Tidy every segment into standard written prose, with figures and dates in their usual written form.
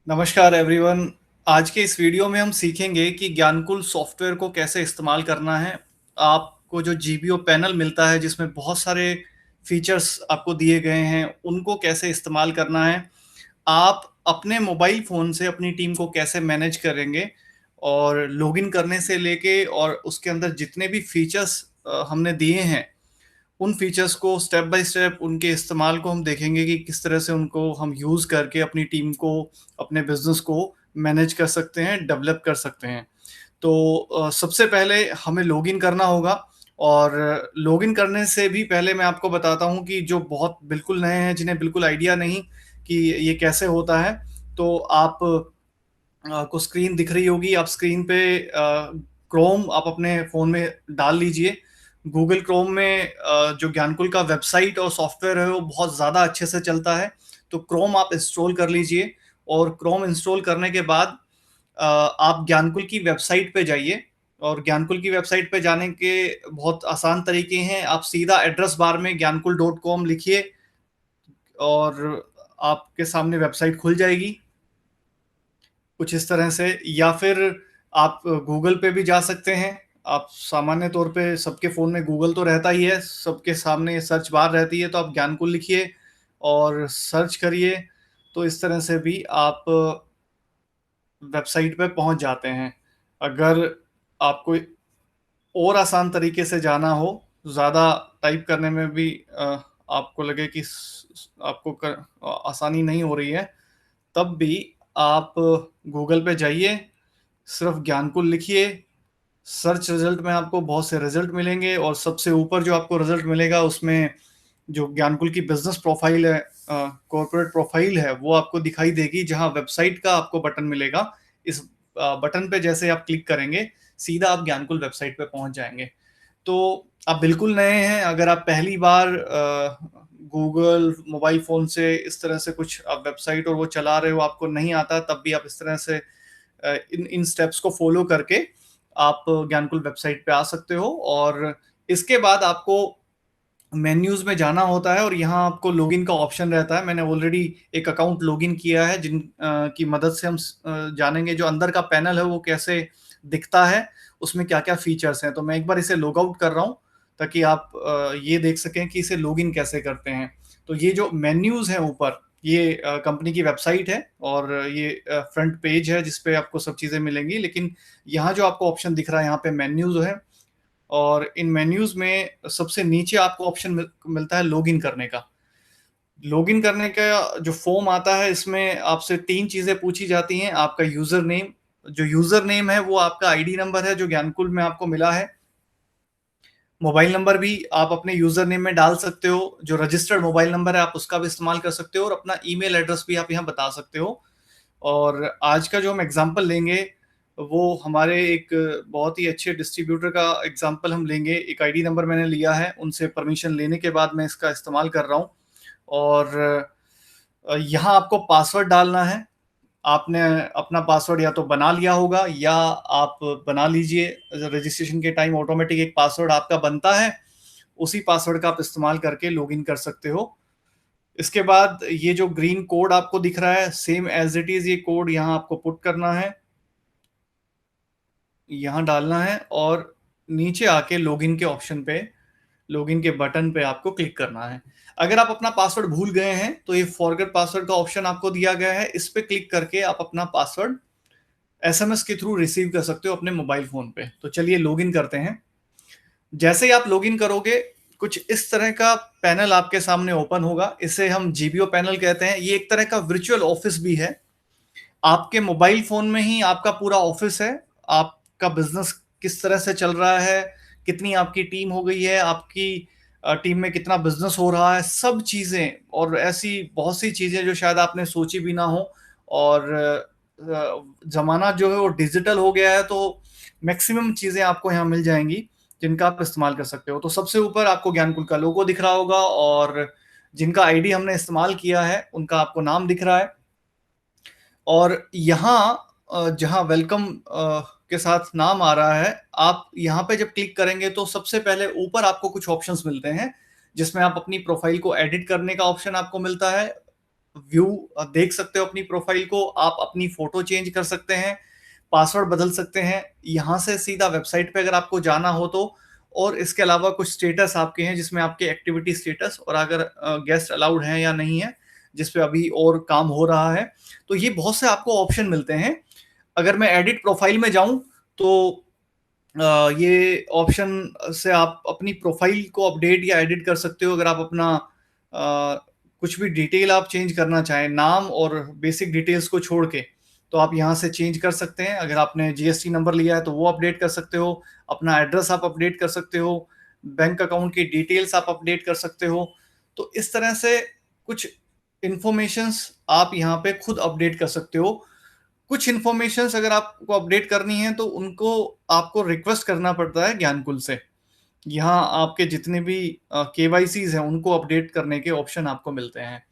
नमस्कार एवरीवन। आज के इस वीडियो में हम सीखेंगे कि ज्ञानकुल सॉफ्टवेयर को कैसे इस्तेमाल करना है। आपको जो जीपीओ पैनल मिलता है जिसमें बहुत सारे फीचर्स आपको दिए गए हैं, उनको कैसे इस्तेमाल करना है। आप अपने मोबाइल फ़ोन से अपनी टीम को कैसे मैनेज करेंगे और लॉगिन करने से लेके और उसके अंदर जितने भी फीचर्स हमने दिए हैं, उन फीचर्स को स्टेप बाय स्टेप उनके इस्तेमाल को हम देखेंगे कि किस तरह से उनको हम यूज़ करके अपनी टीम को, अपने बिज़नेस को मैनेज कर सकते हैं, डेवलप कर सकते हैं। तो सबसे पहले हमें लॉगिन करना होगा और लॉगिन करने से भी पहले मैं आपको बताता हूँ कि जो बहुत बिल्कुल नए हैं, जिन्हें बिल्कुल आइडिया नहीं कि ये कैसे होता है, तो आप को स्क्रीन दिख रही होगी। आप स्क्रीन पे क्रोम आप अपने फ़ोन में डाल लीजिए। गूगल क्रोम में जो ज्ञानकुल का वेबसाइट और सॉफ्टवेयर है वो बहुत ज़्यादा अच्छे से चलता है। तो क्रोम आप इंस्टॉल कर लीजिए और क्रोम इंस्टॉल करने के बाद आप ज्ञानकुल की वेबसाइट पे जाइए और ज्ञानकुल की वेबसाइट पे जाने के बहुत आसान तरीके हैं। आप सीधा एड्रेस बार में ज्ञानकुल.com लिखिए और आपके सामने वेबसाइट खुल जाएगी। कुछ इस तरह से, या फिर आप गूगल पे भी जा सकते हैं। आप सामान्य तौर पे सबके फ़ोन में गूगल तो रहता ही है, सबके सामने सर्च बार रहती है, तो आप ज्ञानकुल लिखिए और सर्च करिए, तो इस तरह से भी आप वेबसाइट पे पहुँच जाते हैं। अगर आपको और आसान तरीके से जाना हो, ज़्यादा टाइप करने में भी आपको लगे कि आपको आसानी नहीं हो रही है, तब भी आप गूगल पे जाइए, सिर्फ ज्ञानकुल लिखिए। सर्च रिजल्ट में आपको बहुत से रिजल्ट मिलेंगे और सबसे ऊपर जो आपको रिजल्ट मिलेगा उसमें जो ज्ञानकुल की बिजनेस प्रोफाइल है, कॉर्पोरेट प्रोफाइल है, वो आपको दिखाई देगी, जहां वेबसाइट का आपको बटन मिलेगा। इस बटन पे जैसे आप क्लिक करेंगे, सीधा आप ज्ञानकुल वेबसाइट पे पहुंच जाएंगे। तो आप बिल्कुल नए हैं, अगर आप पहली बार गूगल मोबाइल फ़ोन से इस तरह से कुछ आप वेबसाइट और वो चला रहे हो, आपको नहीं आता, तब भी आप इस तरह से इन इन स्टेप्स को फ़ॉलो करके आप ज्ञानकुल वेबसाइट पे आ सकते हो। और इसके बाद आपको मेन्यूज़ में जाना होता है और यहाँ आपको लॉगिन का ऑप्शन रहता है। मैंने ऑलरेडी एक अकाउंट लॉगिन किया है, की मदद से हम जानेंगे जो अंदर का पैनल है वो कैसे दिखता है, उसमें क्या-क्या फीचर्स हैं। तो मैं एक बार इसे लॉग आउट कर रहा हूँ ताकि आप ये देख सकें कि इसे लॉगिन कैसे करते हैं। तो ये जो मेन्यूज़ हैं ऊपर, ये कंपनी की वेबसाइट है और ये फ्रंट पेज है जिस पे आपको सब चीज़ें मिलेंगी। लेकिन यहाँ जो आपको ऑप्शन दिख रहा है, यहाँ पे मेन्यूज़ है और इन मेन्यूज़ में सबसे नीचे आपको ऑप्शन मिलता है लॉगिन करने का। लॉगिन करने का जो फ़ॉर्म आता है, इसमें आपसे 3 चीज़ें पूछी जाती हैं। आपका यूज़र नेम, जो यूज़र नेम है वो आपका आईडी नंबर है जो ज्ञानकुल में आपको मिला है। मोबाइल नंबर भी आप अपने यूज़र नेम में डाल सकते हो, जो रजिस्टर्ड मोबाइल नंबर है आप उसका भी इस्तेमाल कर सकते हो और अपना ईमेल एड्रेस भी आप यहाँ बता सकते हो। और आज का जो हम एग्ज़ाम्पल लेंगे, वो हमारे एक बहुत ही अच्छे डिस्ट्रीब्यूटर का एग्ज़ाम्पल हम लेंगे। एक आईडी नंबर मैंने लिया है, उनसे परमिशन लेने के बाद मैं इसका इस्तेमाल कर रहा हूँ। और यहाँ आपको पासवर्ड डालना है। आपने अपना पासवर्ड या तो बना लिया होगा या आप बना लीजिए। रजिस्ट्रेशन के टाइम ऑटोमेटिक एक पासवर्ड आपका बनता है, उसी पासवर्ड का आप इस्तेमाल करके लॉगिन कर सकते हो। इसके बाद ये जो ग्रीन कोड आपको दिख रहा है, सेम एज़ इट इज़ ये कोड यहाँ आपको पुट करना है, यहाँ डालना है और नीचे आके लॉगिन के ऑप्शन पे, लॉगिन के बटन पे आपको क्लिक करना है। अगर आप अपना पासवर्ड भूल गए हैं, तो ये फॉरगेट पासवर्ड का ऑप्शन आपको दिया गया है, इस पे क्लिक करके आप अपना पासवर्ड एसएमएस के थ्रू रिसीव कर सकते हो अपने मोबाइल फ़ोन पे। तो चलिए लॉगिन करते हैं। जैसे ही आप लॉगिन करोगे, कुछ इस तरह का पैनल आपके सामने ओपन होगा। इसे हम जीपीओ पैनल कहते हैं। ये एक तरह का वर्चुअल ऑफिस भी है। आपके मोबाइल फ़ोन में ही आपका पूरा ऑफिस है। आपका बिज़नेस किस तरह से चल रहा है, कितनी आपकी टीम हो गई है, आपकी टीम में कितना बिज़नेस हो रहा है, सब चीज़ें और ऐसी बहुत सी चीज़ें जो शायद आपने सोची भी ना हो। और ज़माना जो है वो डिजिटल हो गया है, तो मैक्सिमम चीज़ें आपको यहाँ मिल जाएँगी, जिनका आप इस्तेमाल कर सकते हो। तो सबसे ऊपर आपको ज्ञानकुल का लोगो दिख रहा होगा और जिनका आईडी हमने इस्तेमाल किया है, उनका आपको नाम दिख रहा है। और यहाँ जहाँ वेलकम के साथ नाम आ रहा है, आप यहाँ पे जब क्लिक करेंगे तो सबसे पहले ऊपर आपको कुछ ऑप्शंस मिलते हैं, जिसमें आप अपनी प्रोफ़ाइल को एडिट करने का ऑप्शन आपको मिलता है। व्यू देख सकते हो अपनी प्रोफाइल को, आप अपनी फ़ोटो चेंज कर सकते हैं, पासवर्ड बदल सकते हैं, यहाँ से सीधा वेबसाइट पे अगर आपको जाना हो तो। और इसके अलावा कुछ स्टेटस आपके हैं जिसमें आपके एक्टिविटी स्टेटस और अगर गेस्ट अलाउड हैं या नहीं है, जिस पे अभी और काम हो रहा है। तो ये बहुत से आपको ऑप्शन मिलते हैं। अगर मैं एडिट प्रोफाइल में जाऊँ तो ये ऑप्शन से आप अपनी प्रोफाइल को अपडेट या एडिट कर सकते हो। अगर आप अपना कुछ भी डिटेल आप चेंज करना चाहें, नाम और बेसिक डिटेल्स को छोड़ के, तो आप यहाँ से चेंज कर सकते हैं। अगर आपने जीएसटी नंबर लिया है तो वो अपडेट कर सकते हो, अपना एड्रेस आप अपडेट कर सकते हो, बैंक अकाउंट की डिटेल्स आप अपडेट कर सकते हो। तो इस तरह से कुछ इन्फॉर्मेशंस आप यहाँ पे खुद अपडेट कर सकते हो। कुछ इन्फॉर्मेशंस अगर आपको अपडेट करनी है तो उनको आपको रिक्वेस्ट करना पड़ता है ज्ञानकुल से। यहाँ आपके जितने भी केवाईसीज़ हैं उनको अपडेट करने के ऑप्शन आपको मिलते हैं।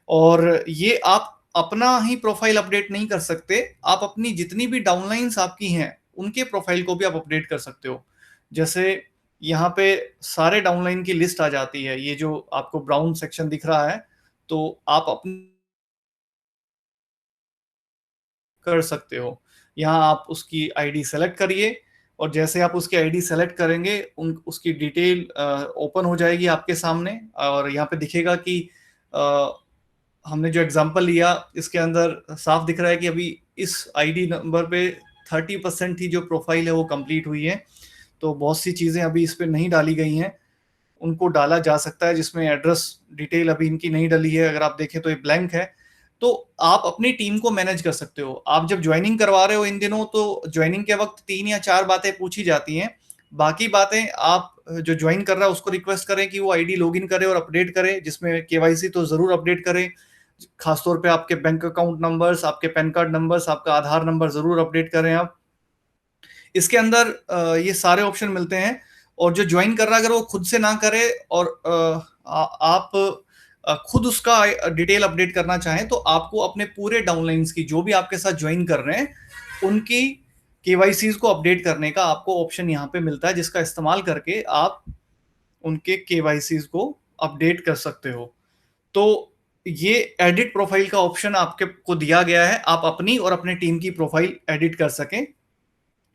और ये आप अपना ही प्रोफाइल अपडेट नहीं कर सकते, आप अपनी जितनी भी डाउनलाइन्स आपकी हैं, उनके प्रोफाइल को भी आप अपडेट कर सकते हो। जैसे यहाँ पे सारे डाउनलाइन की लिस्ट आ जाती है, ये जो आपको ब्राउन सेक्शन दिख रहा है, तो आप अपनी कर सकते हो। यहाँ आप उसकी आईडी सेलेक्ट करिए और जैसे आप उसकी आईडी सेलेक्ट करेंगे, उन उसकी डिटेल ओपन हो जाएगी आपके सामने और यहाँ पे दिखेगा कि अ, हमने जो एग्ज़ाम्पल लिया, इसके अंदर साफ दिख रहा है कि अभी इस आईडी नंबर पे 30% ही जो प्रोफ़ाइल है वो कंप्लीट हुई है। तो बहुत सी चीज़ें अभी इस पे नहीं डाली गई हैं, उनको डाला जा सकता है, जिसमें एड्रेस डिटेल अभी इनकी नहीं डली है। अगर आप देखें तो ये ब्लैंक है। तो आप अपनी टीम को मैनेज कर सकते हो। आप जब जॉइनिंग करवा रहे हो इन दिनों, तो जॉइनिंग के वक़्त 3 या 4 बातें पूछी जाती हैं। बाकी बातें आप जो जॉइन कर रहा है उसको रिक्वेस्ट करें कि वो आईडी लॉगिन करे और अपडेट करे, जिसमें केवाईसी तो ज़रूर अपडेट करें। ख़ास तौर पे आपके बैंक अकाउंट नंबर्स, आपके पैन कार्ड नंबर्स, आपका आधार नंबर ज़रूर अपडेट करें आप। इसके अंदर ये सारे ऑप्शन मिलते हैं। और जो ज्वाइन कर रहा है अगर वो खुद से ना करे और आप खुद उसका डिटेल अपडेट करना चाहें, तो आपको अपने पूरे डाउनलाइंस की, जो भी आपके साथ ज्वाइन कर रहे हैं, उनकी केवाईसीज को अपडेट करने का आपको ऑप्शन यहाँ पे मिलता है, जिसका इस्तेमाल करके आप उनके केवाईसीज को अपडेट कर सकते हो। तो ये एडिट प्रोफाइल का ऑप्शन आपके को दिया गया है, आप अपनी और अपने टीम की प्रोफाइल एडिट कर सकें।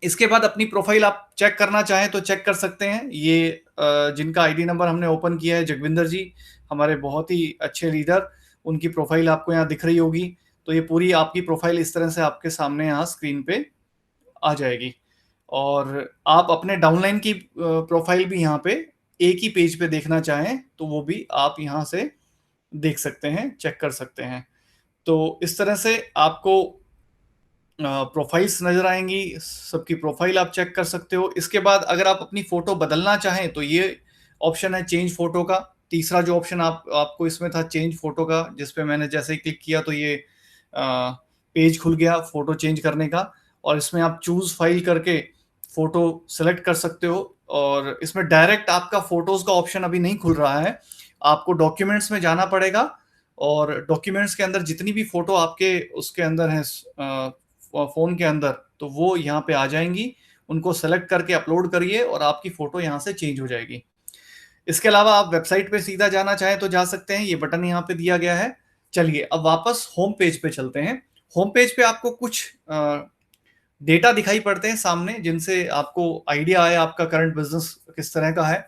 इसके बाद अपनी प्रोफाइल आप चेक करना चाहें तो चेक कर सकते हैं। ये जिनका आईडी नंबर हमने ओपन किया है, जगविंदर जी, हमारे बहुत ही अच्छे लीडर, उनकी प्रोफाइल आपको यहाँ दिख रही होगी। तो ये पूरी आपकी प्रोफाइल इस तरह से आपके सामने यहाँ स्क्रीन पे आ जाएगी। और आप अपने डाउनलाइन की प्रोफाइल भी यहाँ पे एक ही पेज पे देखना चाहें, तो वो भी आप यहाँ से देख सकते हैं, चेक कर सकते हैं। तो इस तरह से आपको प्रोफाइल्स नज़र आएँगी, सबकी प्रोफाइल आप चेक कर सकते हो। इसके बाद अगर आप अपनी फ़ोटो बदलना चाहें, तो ये ऑप्शन है चेंज फ़ोटो का। तीसरा जो ऑप्शन आपको इसमें था चेंज फ़ोटो का, जिस पे मैंने जैसे ही क्लिक किया तो ये पेज खुल गया फ़ोटो चेंज करने का। और इसमें आप चूज़ फ़ाइल करके फ़ोटो सेलेक्ट कर सकते हो। और इसमें डायरेक्ट आपका फ़ोटोज़ का ऑप्शन अभी नहीं खुल रहा है। आपको डॉक्यूमेंट्स में जाना पड़ेगा और डॉक्यूमेंट्स के अंदर जितनी भी फ़ोटो आपके उसके अंदर हैं, फ़ोन के अंदर, तो वो यहाँ पे आ जाएँगी। उनको सेलेक्ट करके अपलोड करिए और आपकी फ़ोटो यहाँ से चेंज हो जाएगी। इसके अलावा आप वेबसाइट पे सीधा जाना चाहें तो जा सकते हैं, ये बटन यहाँ पे दिया गया है। चलिए अब वापस होम पेज पे चलते हैं। होम पेज पे आपको कुछ डेटा दिखाई पड़ते हैं सामने, जिनसे आपको आइडिया आए आपका करंट बिज़नेस किस तरह का है।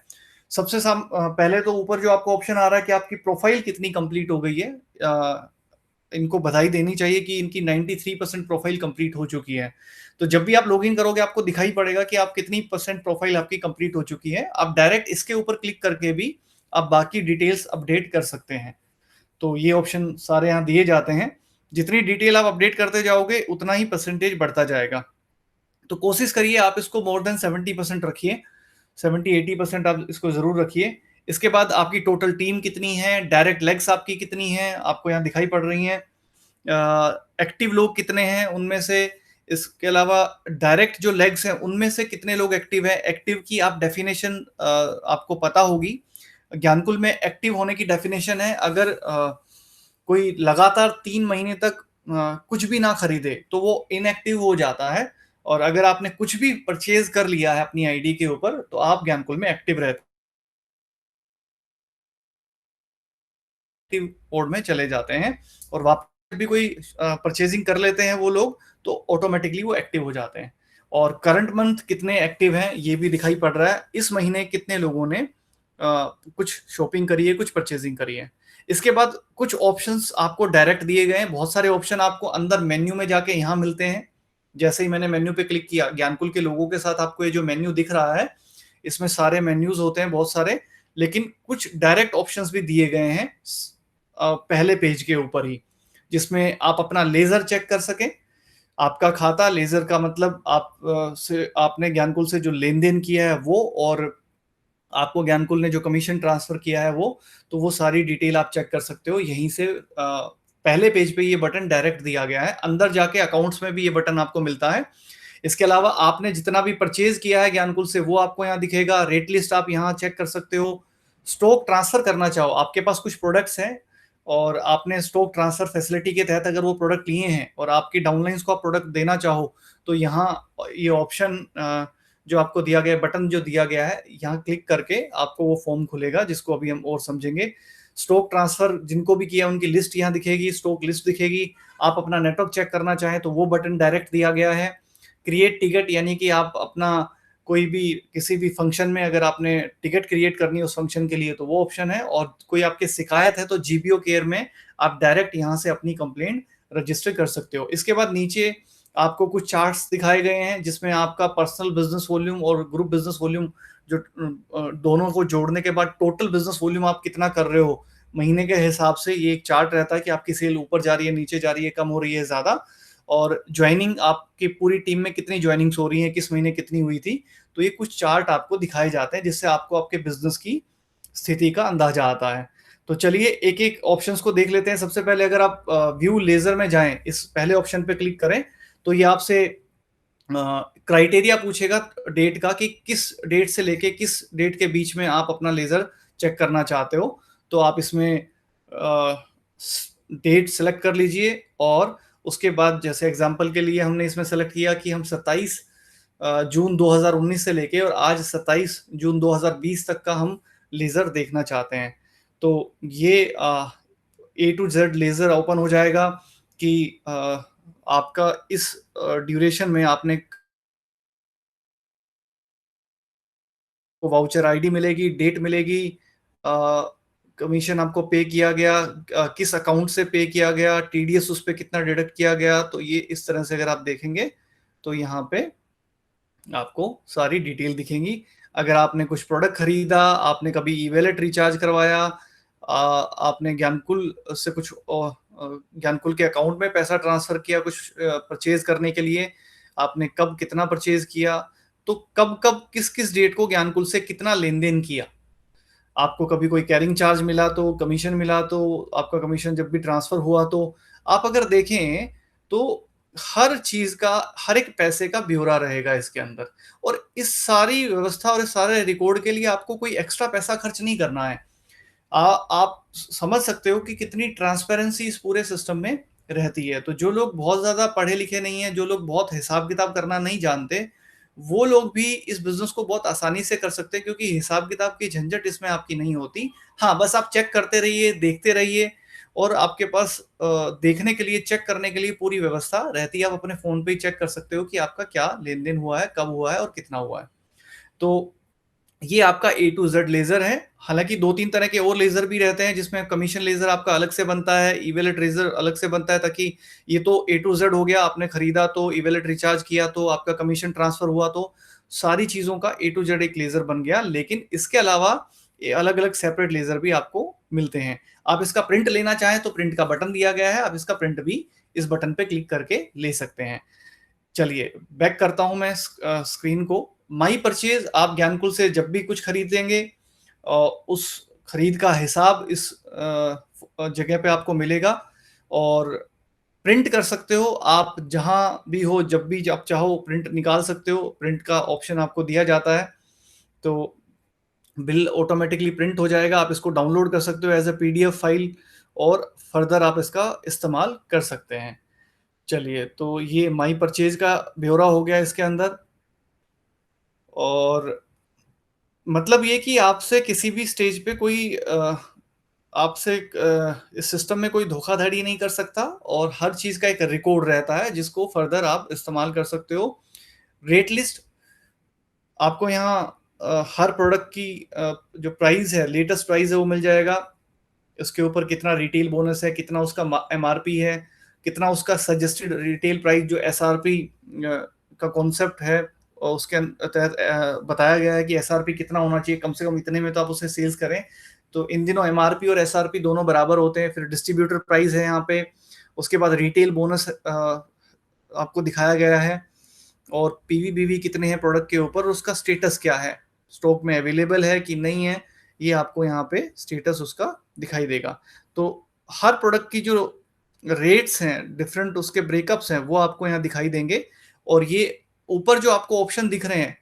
पहले तो ऊपर जो आपको ऑप्शन आ रहा है कि आपकी प्रोफ़ाइल कितनी कंप्लीट हो गई है। इनको बधाई देनी चाहिए कि इनकी 93% प्रोफ़ाइल कंप्लीट हो चुकी है। तो जब भी आप लॉगिन करोगे आपको दिखाई पड़ेगा कि आप कितनी परसेंट प्रोफ़ाइल आपकी कंप्लीट हो चुकी है। आप डायरेक्ट इसके ऊपर क्लिक करके भी आप बाकी डिटेल्स अपडेट कर सकते हैं। तो ये ऑप्शन सारे यहाँ दिए जाते हैं। जितनी डिटेल आप अपडेट करते जाओगे, उतना ही परसेंटेज बढ़ता जाएगा। तो कोशिश करिए आप इसको मोर देन 70% रखिए। 70-80% आप इसको ज़रूर रखिए। इसके बाद आपकी टोटल टीम कितनी है, डायरेक्ट लेग्स आपकी कितनी हैं, आपको यहाँ दिखाई पड़ रही हैं। एक्टिव लोग कितने हैं उनमें से, इसके अलावा डायरेक्ट जो लेग्स हैं उनमें से कितने लोग एक्टिव हैं। एक्टिव की आप डेफिनेशन आपको पता होगी। ज्ञानकुल में एक्टिव होने की डेफिनेशन है, अगर कोई लगातार 3 महीने तक कुछ भी ना खरीदे तो वो इनएक्टिव हो जाता है। और अगर आपने कुछ भी परचेज़ कर लिया है अपनी आईडी के ऊपर, तो आप ज्ञानकुल में एक्टिव रहते मोड में चले जाते हैं और वापस भी कोई परचेजिंग कर लेते हैं वो लोग, तो ऑटोमेटिकली वो एक्टिव हो जाते हैं। और करंट मंथ कितने एक्टिव हैं ये भी दिखाई पड़ रहा है, इस महीने कितने लोगों ने कुछ शॉपिंग करी है, कुछ परचेजिंग करी है। इसके बाद कुछ ऑप्शंस आपको डायरेक्ट दिए गए हैं, बहुत सारे ऑप्शन आपको अंदर मेन्यू में जाके यहाँ मिलते हैं। जैसे ही मैंने मेन्यू पे क्लिक किया, ज्ञानकुल के लोगों के साथ आपको ये जो मेन्यू दिख रहा है, इसमें सारे मेन्यूज होते हैं बहुत सारे, लेकिन कुछ डायरेक्ट ऑप्शंस भी दिए गए हैं पहले पेज के ऊपर ही, जिसमें आप अपना लेजर चेक कर सकें। आपका खाता, लेजर का मतलब आप से आपने ज्ञानकुल से जो लेन देन किया है वो, और आपको ज्ञानकुल ने जो कमीशन ट्रांसफर किया है वो, तो वो सारी डिटेल आप चेक कर सकते हो यहीं से। पहले पेज पे ये बटन डायरेक्ट दिया गया है, अंदर जाके अकाउंट्स में भी ये बटन आपको मिलता है। इसके अलावा आपने जितना भी परचेज किया है ज्ञानकुल से वो आपको यहाँ दिखेगा, रेट लिस्ट आप यहाँ चेक कर सकते हो। स्टॉक ट्रांसफर करना चाहो, आपके पास कुछ प्रोडक्ट्स हैं और आपने स्टॉक ट्रांसफर फैसिलिटी के तहत अगर वो प्रोडक्ट लिए हैं और आपकी डाउनलाइंस को आप प्रोडक्ट देना चाहो, तो यहाँ ये ऑप्शन जो आपको दिया गया, बटन जो दिया गया है, यहाँ क्लिक करके आपको वो फॉर्म खुलेगा, जिसको अभी हम और समझेंगे। स्टॉक ट्रांसफर जिनको भी किया उनकी लिस्ट यहाँ दिखेगी, स्टॉक लिस्ट दिखेगी। आप अपना नेटवर्क चेक करना चाहें तो वो बटन डायरेक्ट दिया गया है। क्रिएट टिकट, यानी कि आप अपना कोई भी किसी भी फंक्शन में अगर आपने टिकट क्रिएट करनी है उस फंक्शन के लिए तो वो ऑप्शन है। और कोई आपकी शिकायत है तो जीपीओ केयर में आप डायरेक्ट यहाँ से अपनी कंप्लेंट रजिस्टर कर सकते हो। इसके बाद नीचे आपको कुछ चार्ट्स दिखाए गए हैं जिसमें आपका पर्सनल बिजनेस वॉल्यूम और ग्रुप बिजनेस वॉल्यूम, जो दोनों को जोड़ने के बाद टोटल बिजनेस वॉल्यूम आप कितना कर रहे हो महीने के हिसाब से, ये एक चार्ट रहता है कि आपकी सेल ऊपर जा रही है, नीचे जा रही है, कम हो रही है, ज्यादा। और ज्वाइनिंग, आपकी पूरी टीम में कितनी ज्वाइनिंग्स हो रही हैं, किस महीने कितनी हुई थी, तो ये कुछ चार्ट आपको दिखाए जाते हैं जिससे आपको आपके बिजनेस की स्थिति का अंदाजा आता है। तो चलिए एक एक ऑप्शंस को देख लेते हैं। सबसे पहले अगर आप व्यू लेजर में जाएं, इस पहले ऑप्शन पे क्लिक करें, तो ये आपसे क्राइटेरिया पूछेगा डेट का, कि किस डेट से लेके किस डेट के बीच में आप अपना लेजर चेक करना चाहते हो। तो आप इसमें डेट सेलेक्ट कर लीजिए, और उसके बाद जैसे एग्जांपल के लिए हमने इसमें सेलेक्ट किया कि हम 27 जून 2019 से लेके और आज 27 जून 2020 तक का हम लेजर देखना चाहते हैं। तो ये ए टू जेड लेजर ओपन हो जाएगा कि आपका इस ड्यूरेशन में आपने वाउचर आईडी मिलेगी, डेट मिलेगी, कमीशन आपको पे किया गया, किस अकाउंट से पे किया गया, टीडीएस उस पे कितना डिडक्ट किया गया। तो ये इस तरह से अगर आप देखेंगे तो यहाँ पे आपको सारी डिटेल दिखेंगी। अगर आपने कुछ प्रोडक्ट खरीदा, आपने कभी ई वॉलेट रिचार्ज करवाया, आपने ज्ञानकुल से कुछ ज्ञानकुल के अकाउंट में पैसा ट्रांसफर किया कुछ परचेज करने के लिए, आपने कब कितना परचेज किया, तो कब कब किस किस डेट को ज्ञानकुल से कितना लेन देन किया, आपको कभी कोई कैरिंग चार्ज मिला तो कमीशन मिला, तो आपका कमीशन जब भी ट्रांसफर हुआ, तो आप अगर देखें तो हर चीज का, हर एक पैसे का ब्यौरा रहेगा इसके अंदर। और इस सारी व्यवस्था और इस सारे रिकॉर्ड के लिए आपको कोई एक्स्ट्रा पैसा खर्च नहीं करना है। आप समझ सकते हो कि कितनी ट्रांसपेरेंसी इस पूरे सिस्टम में रहती है। तो जो लोग बहुत ज्यादा पढ़े लिखे नहीं है, जो लोग बहुत हिसाब किताब करना नहीं जानते, वो लोग भी इस बिजनेस को बहुत आसानी से कर सकते हैं, क्योंकि हिसाब किताब की झंझट इसमें आपकी नहीं होती। हाँ, बस आप चेक करते रहिए, देखते रहिए, और आपके पास देखने के लिए, चेक करने के लिए पूरी व्यवस्था रहती है। आप अपने फोन पे ही चेक कर सकते हो कि आपका क्या लेन देन हुआ है, कब हुआ है और कितना हुआ है। तो ये आपका ए टू जेड लेजर है। हालांकि दो तीन तरह के और लेजर भी रहते हैं, जिसमें कमीशन लेजर आपका अलग से बनता है, ई वॉलेट लेजर अलग से बनता है, ताकि ये तो ए टू जेड हो गया, आपने खरीदा तो ई वॉलेट रिचार्ज किया तो आपका कमीशन ट्रांसफर हुआ, तो सारी चीजों का ए टू जेड एक लेजर बन गया। लेकिन इसके अलावा अलग अलग सेपरेट लेजर भी आपको मिलते हैं। आप इसका प्रिंट लेना चाहें तो प्रिंट का बटन दिया गया है, आप इसका प्रिंट भी इस बटन पे क्लिक करके ले सकते हैं। चलिए बैक करता हूं मैं स्क्रीन को। माई परचेज, आप ज्ञानकुल से जब भी कुछ खरीदेंगे उस खरीद का हिसाब इस जगह पे आपको मिलेगा, और प्रिंट कर सकते हो आप जहां भी हो, जब भी आप चाहो प्रिंट निकाल सकते हो, प्रिंट का ऑप्शन आपको दिया जाता है। तो बिल ऑटोमेटिकली प्रिंट हो जाएगा, आप इसको डाउनलोड कर सकते हो एज ए पीडीएफ फाइल, और फर्दर आप इसका इस्तेमाल कर सकते हैं। चलिए, तो ये माई परचेज का ब्यौरा हो गया इसके अंदर। और मतलब ये कि आपसे किसी भी स्टेज पे कोई आपसे इस सिस्टम में कोई धोखाधड़ी नहीं कर सकता और हर चीज़ का एक रिकॉर्ड रहता है जिसको फर्दर आप इस्तेमाल कर सकते हो। रेट लिस्ट आपको यहाँ हर प्रोडक्ट की जो प्राइस है, लेटेस्ट प्राइस है वो मिल जाएगा। उसके ऊपर कितना रिटेल बोनस है, कितना उसका एमआरपी है, कितना उसका सजेस्टेड रिटेल प्राइस जो एसआरपी का कॉन्सेप्ट है और उसके तहत बताया गया है कि एसआरपी कितना होना चाहिए, कम से कम इतने में तो आप उसे सेल्स करें। तो इन दिनों एमआरपी और एसआरपी दोनों बराबर होते हैं। फिर डिस्ट्रीब्यूटर प्राइस है यहाँ पे, उसके बाद रिटेल बोनस आपको दिखाया गया है और पीवी बीवी कितने हैं प्रोडक्ट के ऊपर, उसका स्टेटस क्या है, स्टॉक में अवेलेबल है कि नहीं है, ये आपको यहाँ पे स्टेटस उसका दिखाई देगा। तो हर प्रोडक्ट की जो रेट्स हैं, डिफरेंट उसके ब्रेकअप्स हैं, वो आपको यहाँ दिखाई देंगे। और ये ऊपर जो आपको ऑप्शन दिख रहे हैं,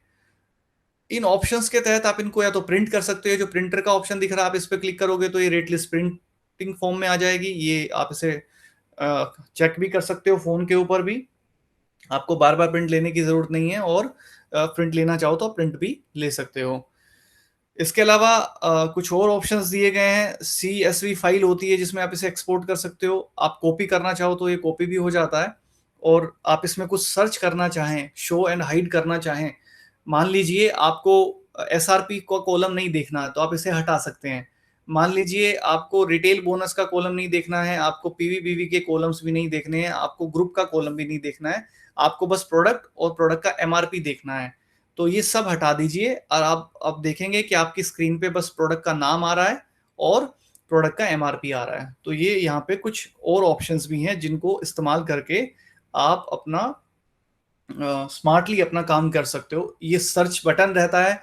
इन ऑप्शंस के तहत आप इनको या तो प्रिंट कर सकते हो। जो प्रिंटर का ऑप्शन दिख रहा है, आप इस पर क्लिक करोगे तो ये रेट लिस्ट प्रिंटिंग फॉर्म में आ जाएगी। ये आप इसे चेक भी कर सकते हो फोन के ऊपर भी, आपको बार बार प्रिंट लेने की जरूरत नहीं है। और प्रिंट लेना चाहो तो प्रिंट भी ले सकते हो। इसके अलावा कुछ और ऑप्शंस दिए गए हैं। CSV फाइल होती है जिसमें आप इसे एक्सपोर्ट कर सकते हो। आप कॉपी करना चाहो तो ये कॉपी भी हो जाता है। और आप इसमें कुछ सर्च करना चाहें, शो एंड हाइड करना चाहें, मान लीजिए आपको SRP का कॉलम नहीं देखना है तो आप इसे हटा सकते हैं। मान लीजिए आपको रिटेल बोनस का कॉलम नहीं देखना है, आपको पीवी के कॉलम्स भी नहीं देखने हैं, आपको ग्रुप का कॉलम भी नहीं देखना है, आपको बस प्रोडक्ट और प्रोडक्ट का एमआरपी देखना है। तो ये सब हटा दीजिए और आप देखेंगे कि आपकी स्क्रीन पे बस प्रोडक्ट का नाम आ रहा है और प्रोडक्ट का एमआरपी आ रहा है। तो ये यहाँ पे कुछ और ऑप्शंस भी हैं जिनको इस्तेमाल करके आप अपना स्मार्टली अपना काम कर सकते हो। ये सर्च बटन रहता है।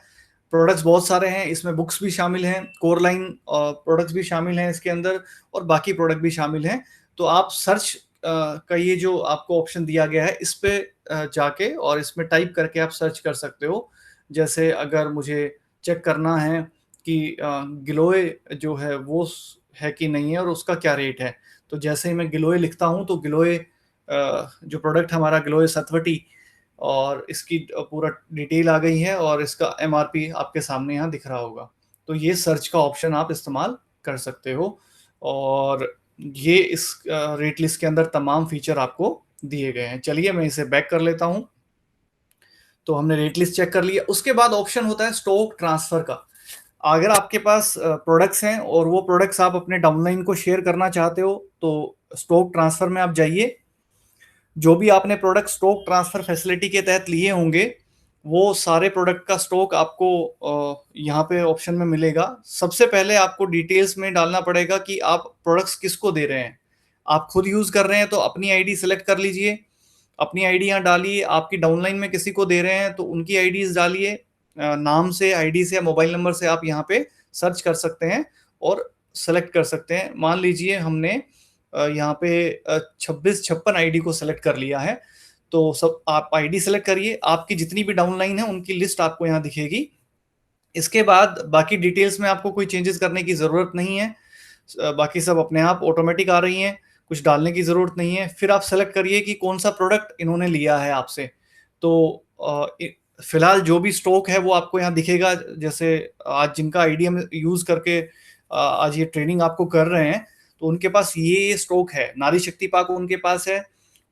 प्रोडक्ट्स बहुत सारे हैं, इसमें बुक्स भी शामिल हैं, कोर लाइन प्रोडक्ट्स भी शामिल हैं इसके अंदर, और बाकी प्रोडक्ट भी शामिल हैं। तो आप सर्च का ये जो आपको ऑप्शन दिया गया है, इस पे जाके और इसमें टाइप करके आप सर्च कर सकते हो। जैसे अगर मुझे चेक करना है कि गिलोय जो है वो है कि नहीं है और उसका क्या रेट है, तो जैसे ही मैं गिलोय लिखता हूँ तो गिलोय जो प्रोडक्ट हमारा गिलोय सतवटी, और इसकी पूरा डिटेल आ गई है और इसका एमआरपी आपके सामने यहाँ दिख रहा होगा। तो ये सर्च का ऑप्शन आप इस्तेमाल कर सकते हो। और ये इस रेट लिस्ट के अंदर तमाम फीचर आपको दिए गए हैं। चलिए मैं इसे बैक कर लेता हूँ। तो हमने रेट लिस्ट चेक कर लिया। उसके बाद ऑप्शन होता है स्टॉक ट्रांसफर का। अगर आपके पास प्रोडक्ट्स हैं और वो प्रोडक्ट्स आप अपने डाउनलाइन को शेयर करना चाहते हो तो स्टॉक ट्रांसफर में आप जाइए। जो भी आपने प्रोडक्ट स्टॉक ट्रांसफर फैसिलिटी के तहत लिए होंगे, वो सारे प्रोडक्ट का स्टॉक आपको यहाँ पे ऑप्शन में मिलेगा। सबसे पहले आपको डिटेल्स में डालना पड़ेगा कि आप प्रोडक्ट्स किसको दे रहे हैं। आप खुद यूज कर रहे हैं तो अपनी आईडी सेलेक्ट कर लीजिए, अपनी आईडी यहाँ डालिए। आपकी डाउनलाइन में किसी को दे रहे हैं तो उनकी आईडीज डालिए, नाम से, आईडी से या मोबाइल नंबर से आप यहाँ पे सर्च कर सकते हैं और सेलेक्ट कर सकते हैं। मान लीजिए हमने यहाँ पे 2656 आईडी को सेलेक्ट कर लिया है। तो सब आप आईडी सेलेक्ट करिए, आपकी जितनी भी डाउनलाइन है उनकी लिस्ट आपको यहाँ दिखेगी। इसके बाद बाकी डिटेल्स में आपको कोई चेंजेस करने की ज़रूरत नहीं है। बाकी सब अपने आप ऑटोमेटिक आ रही हैं, कुछ डालने की ज़रूरत नहीं है। फिर आप सेलेक्ट करिए कि कौन सा प्रोडक्ट इन्होंने लिया है आपसे। तो फिलहाल जो भी स्टॉक है वो आपको यहाँ दिखेगा। जैसे आज जिनका आईडी हम यूज़ करके आज ये ट्रेनिंग आपको कर रहे हैं, तो उनके पास ये स्टॉक है। नारी शक्ति पाक उनके पास है,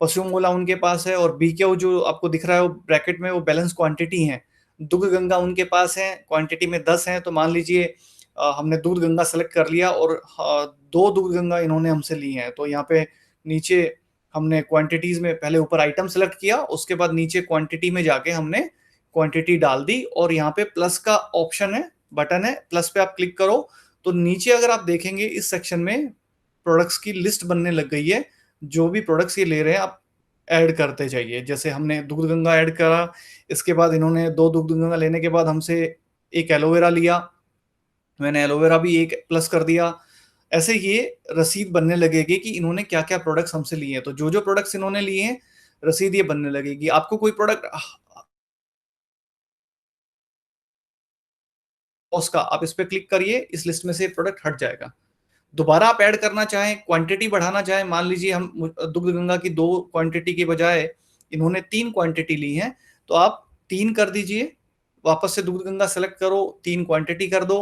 पशु मोला उनके पास है, और बीकेओ जो आपको दिख रहा है वो ब्रैकेट में, वो बैलेंस क्वांटिटी है। दुग्ध गंगा उनके पास है, क्वांटिटी में 10 है। तो मान लीजिए हमने दूध गंगा सेलेक्ट कर लिया और 2 दूध गंगा इन्होंने हमसे ली हैं। तो यहाँ पे नीचे हमने क्वांटिटीज में पहले ऊपर आइटम सेलेक्ट किया, उसके बाद नीचे क्वांटिटी में जाके हमने क्वांटिटी डाल दी। और यहाँ पे प्लस का ऑप्शन है, बटन है, प्लस पे आप क्लिक करो तो नीचे अगर आप देखेंगे इस सेक्शन में प्रोडक्ट्स की लिस्ट बनने लग गई है। जो भी प्रोडक्ट्स ये ले रहे हैं आप ऐड करते जाइए। जैसे हमने दूध गंगा ऐड करा, इसके बाद इन्होंने 2 दूध गंगा लेने के बाद हमसे एक एलोवेरा लिया, मैंने एलोवेरा भी एक प्लस कर दिया। ऐसे ये रसीद बनने लगेगी कि इन्होंने क्या क्या प्रोडक्ट्स हमसे लिए हैं। तो जो जो प्रोडक्ट्स इन्होंने लिए हैं, रसीद ये बनने लगेगी। आपको कोई प्रोडक्ट उसका आप इस पे क्लिक करिए, इस लिस्ट में से प्रोडक्ट हट जाएगा। दोबारा आप ऐड करना चाहें, क्वांटिटी बढ़ाना चाहें, मान लीजिए हम दुग्ध गंगा की 2 क्वांटिटी की बजाय इन्होंने 3 क्वांटिटी ली है, तो आप 3 कर दीजिए। वापस से दूध गंगा सेलेक्ट करो, 3 क्वांटिटी कर दो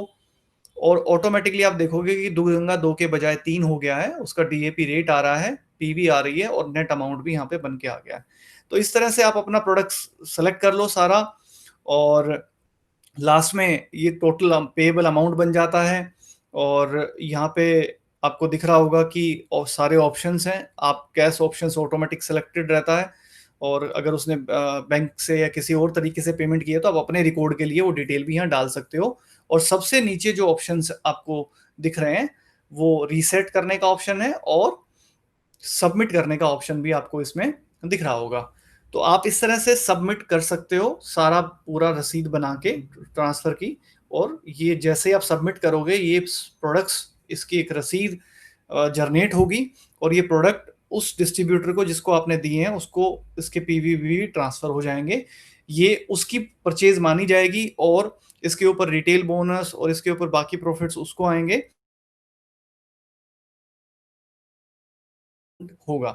और ऑटोमेटिकली आप देखोगे कि दुगुना 2 के बजाय 3 हो गया है, उसका डीएपी रेट आ रहा है, पीवी आ रही है और नेट अमाउंट भी यहाँ पे बन के आ गया है। तो इस तरह से आप अपना प्रोडक्ट सेलेक्ट कर लो सारा, और लास्ट में ये टोटल पेएबल अमाउंट बन जाता है। और यहाँ पे आपको दिख रहा होगा कि सारे ऑप्शंस हैं, आप कैश ऑप्शंस ऑटोमेटिक सेलेक्टेड रहता है, और अगर उसने बैंक से या किसी और तरीके से पेमेंट की है तो आप अपने रिकॉर्ड के लिए वो डिटेल भी यहाँ डाल सकते हो। और सबसे नीचे जो ऑप्शंस आपको दिख रहे हैं वो रीसेट करने का ऑप्शन है, और सबमिट करने का ऑप्शन भी आपको इसमें दिख रहा होगा। तो आप इस तरह से सबमिट कर सकते हो सारा पूरा रसीद बना के ट्रांसफर की, और ये जैसे आप सबमिट करोगे ये प्रोडक्ट्स, इसकी एक रसीद जनरेट होगी, और ये प्रोडक्ट उस डिस्ट्रीब्यूटर को जिसको आपने दिए हैं उसको इसके पीवीवी ट्रांसफर हो जाएंगे। ये उसकी परचेज मानी जाएगी, और इसके ऊपर रिटेल बोनस और इसके ऊपर बाकी प्रॉफिट्स उसको आएंगे होगा।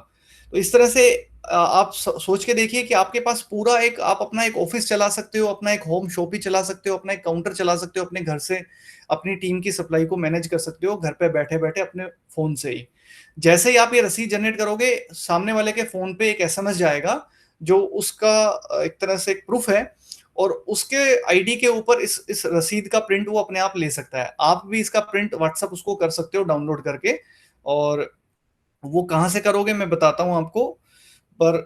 तो इस तरह से आप सोच के देखिए कि आपके पास पूरा एक, आप अपना एक ऑफिस चला सकते हो, अपना एक होम शॉप ही चला सकते हो, अपना एक काउंटर चला सकते हो, अपने घर से अपनी टीम की सप्लाई को मैनेज कर सकते हो घर पे बैठे बैठे अपने फोन से ही। जैसे ही आप ये रसीद जनरेट करोगे, सामने वाले के फोन पे एक एसएमएस जाएगा जो उसका एक तरह से एक प्रूफ है, और उसके आईडी के ऊपर इस रसीद का प्रिंट वो अपने आप ले सकता है। आप भी इसका प्रिंट व्हाट्सएप उसको कर सकते हो डाउनलोड करके। और वो कहाँ से करोगे मैं बताता हूँ आपको, पर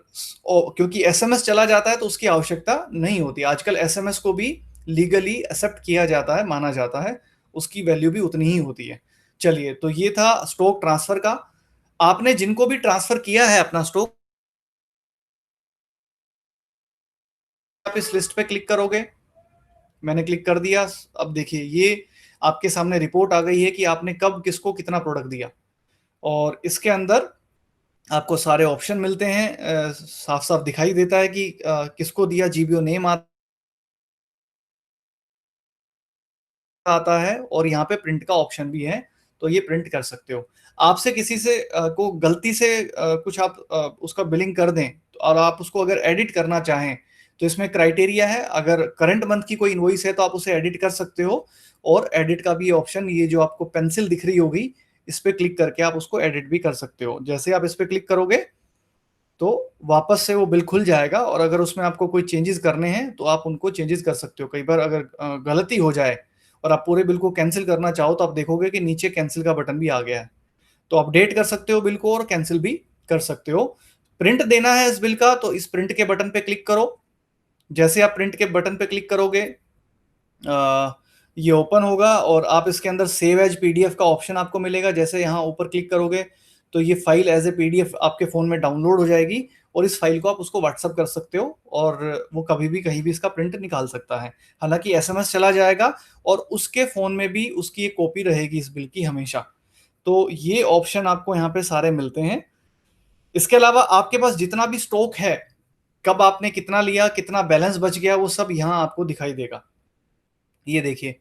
क्योंकि एसएमएस चला जाता है तो उसकी आवश्यकता नहीं होती। आजकल एसएमएस को भी लीगली एक्सेप्ट किया जाता है, माना जाता है, उसकी वैल्यू भी उतनी ही होती है। चलिए, तो ये था स्टॉक ट्रांसफर का। आपने जिनको भी ट्रांसफर किया है अपना स्टॉक, आप इस लिस्ट पे क्लिक करोगे। मैंने क्लिक कर दिया। अब देखिए ये आपके सामने रिपोर्ट आ गई है कि आपने कब किसको कितना प्रोडक्ट दिया, और इसके अंदर आपको सारे ऑप्शन मिलते हैं, साफ साफ दिखाई देता है कि किसको दिया, जीबीओ नेम आता है, और यहाँ पे प्रिंट का ऑप्शन भी है, तो ये प्रिंट कर सकते हो। आपसे किसी से को गलती से कुछ आप उसका बिलिंग कर दें, और आप उसको अगर एडिट करना चाहें तो इसमें क्राइटेरिया है। अगर करंट मंथ की कोई इनवॉइस है तो आप उसे एडिट कर सकते हो, और एडिट का भी ऑप्शन, ये जो आपको पेंसिल दिख रही होगी, इस पे क्लिक करके आप उसको एडिट भी कर सकते हो। जैसे आप इस पे क्लिक करोगे तो वापस से वो बिल खुल जाएगा, और अगर उसमें आपको कोई चेंजेस करने हैं तो आप उनको चेंजेस कर सकते हो। कई बार अगर गलती हो जाए और आप पूरे बिल को कैंसिल करना चाहो तो आप देखोगे कि नीचे कैंसिल का बटन भी आ गया है, तो अपडेट कर सकते हो बिल को और कैंसिल भी कर सकते हो। प्रिंट देना है इस बिल का तो इस प्रिंट के बटन पे क्लिक करो। जैसे आप प्रिंट के बटन पे क्लिक करोगे, ये ओपन होगा, और आप इसके अंदर सेव एज पीडीएफ का ऑप्शन आपको मिलेगा। जैसे यहाँ ऊपर क्लिक करोगे तो ये फाइल एज ए पीडीएफ आपके फोन में डाउनलोड हो जाएगी, और इस फाइल को आप उसको व्हाट्सअप कर सकते हो, और वो कभी भी कहीं भी इसका प्रिंट निकाल सकता है। हालांकि एसएमएस चला जाएगा, और उसके फोन में भी उसकी एक कॉपी रहेगी इस बिल की हमेशा। तो ये ऑप्शन आपको यहाँ पे सारे मिलते हैं। इसके अलावा आपके पास जितना भी स्टॉक है, कब आपने कितना लिया, कितना बैलेंस बच गया, वो सब यहाँ आपको दिखाई देगा। ये देखिए,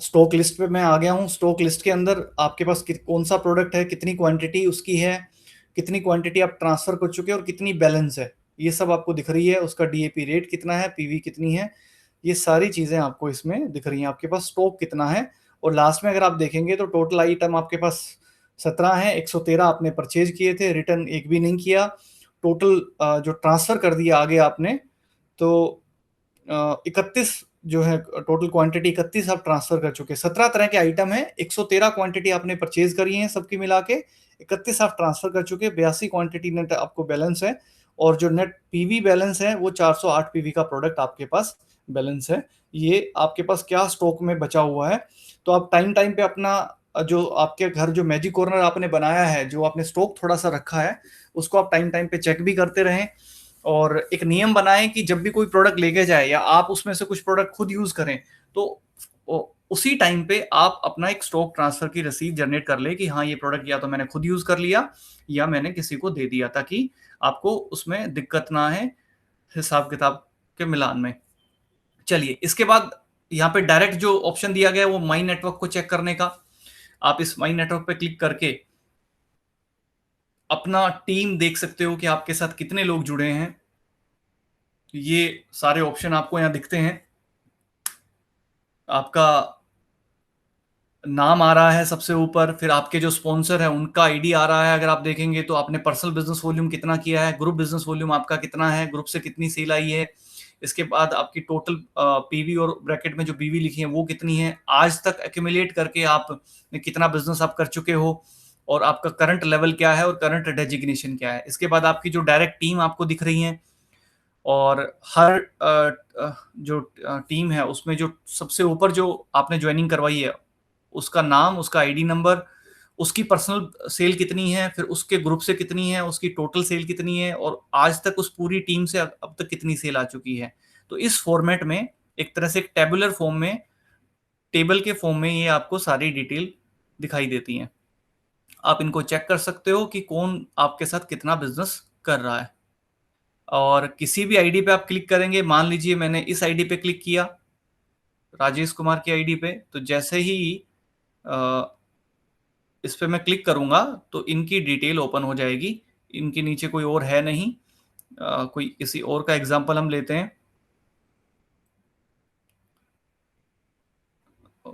स्टॉक लिस्ट पे मैं आ गया हूँ। स्टॉक लिस्ट के अंदर आपके पास कौन सा प्रोडक्ट है, कितनी क्वांटिटी उसकी है, कितनी क्वांटिटी आप ट्रांसफर कर चुके हैं, और कितनी बैलेंस है, ये सब आपको दिख रही है। उसका डीएपी रेट कितना है, पीवी कितनी है, ये सारी चीजें आपको इसमें दिख रही हैं। आपके पास स्टॉक कितना है, और लास्ट में अगर आप देखेंगे तो टोटल आइटम आपके पास 17 है, 113 आपने परचेज किए थे, रिटर्न एक भी नहीं किया। टोटल जो ट्रांसफर कर दिया आगे आपने, तो 31 जो है टोटल क्वांटिटी, 31 आप ट्रांसफर कर चुके। 17 तरह के आइटम है, 113 क्वांटिटी आपने परचेज करी है सबकी मिला के, 31 आप ट्रांसफर कर चुके, 82 क्वांटिटी नेट आपको बैलेंस है, और जो नेट पीवी बैलेंस है वो 408 पीवी का प्रोडक्ट आपके पास बैलेंस है। ये आपके पास क्या स्टॉक में बचा हुआ है। तो आप टाइम टाइम पे अपना जो आपके घर जो मैजिक कॉर्नर आपने बनाया है, जो आपने स्टॉक थोड़ा सा रखा है, उसको आप टाइम टाइम पे चेक भी करते रहें, और एक नियम बनाएं कि जब भी कोई प्रोडक्ट लेके जाए या आप उसमें से कुछ प्रोडक्ट खुद यूज करें, तो उसी टाइम पे आप अपना एक स्टॉक ट्रांसफर की रसीद जनरेट कर ले कि हाँ ये प्रोडक्ट या तो मैंने खुद यूज कर लिया या मैंने किसी को दे दिया, ताकि आपको उसमें दिक्कत ना है हिसाब किताब के मिलान में। चलिए, इसके बाद यहाँ पे डायरेक्ट जो ऑप्शन दिया गया है वो माई नेटवर्क को चेक करने का। आप इस माई नेटवर्क पे क्लिक करके अपना टीम देख सकते हो कि आपके साथ कितने लोग जुड़े हैं। ये सारे ऑप्शन आपको यहाँ दिखते हैं। आपका नाम आ रहा है सबसे ऊपर, फिर आपके जो स्पॉन्सर है उनका आईडी आ रहा है। अगर आप देखेंगे तो आपने पर्सनल बिजनेस वॉल्यूम कितना किया है, ग्रुप बिजनेस वॉल्यूम आपका कितना है, ग्रुप से कितनी सेल आई है। इसके बाद आपकी टोटल पीवी और ब्रैकेट में जो बीवी लिखी है वो कितनी है, आज तक एक्यूमुलेट करके आप कितना बिजनेस आप कर चुके हो, और आपका करंट लेवल क्या है और करंट डेजिग्नेशन क्या है। इसके बाद आपकी जो डायरेक्ट टीम आपको दिख रही है, और हर जो टीम है उसमें जो सबसे ऊपर जो आपने ज्वाइनिंग करवाई है उसका नाम, उसका आईडी नंबर, उसकी पर्सनल सेल कितनी है, फिर उसके ग्रुप से कितनी है, उसकी टोटल सेल कितनी है, और आज तक उस पूरी टीम से अब तक कितनी सेल आ चुकी है। तो इस फॉर्मेट में, एक तरह से एक टेबुलर फॉर्म में, टेबल के फॉर्म में ये आपको सारी डिटेल दिखाई देती हैं। आप इनको चेक कर सकते हो कि कौन आपके साथ कितना बिजनेस कर रहा है। और किसी भी आईडी पे आप क्लिक करेंगे, मान लीजिए मैंने इस आईडी पे क्लिक किया, राजेश कुमार की आईडी पे, तो जैसे ही अ, इस पे मैं क्लिक करूंगा तो इनकी डिटेल ओपन हो जाएगी। इनके नीचे कोई और है नहीं। कोई किसी और का एग्जांपल हम लेते हैं।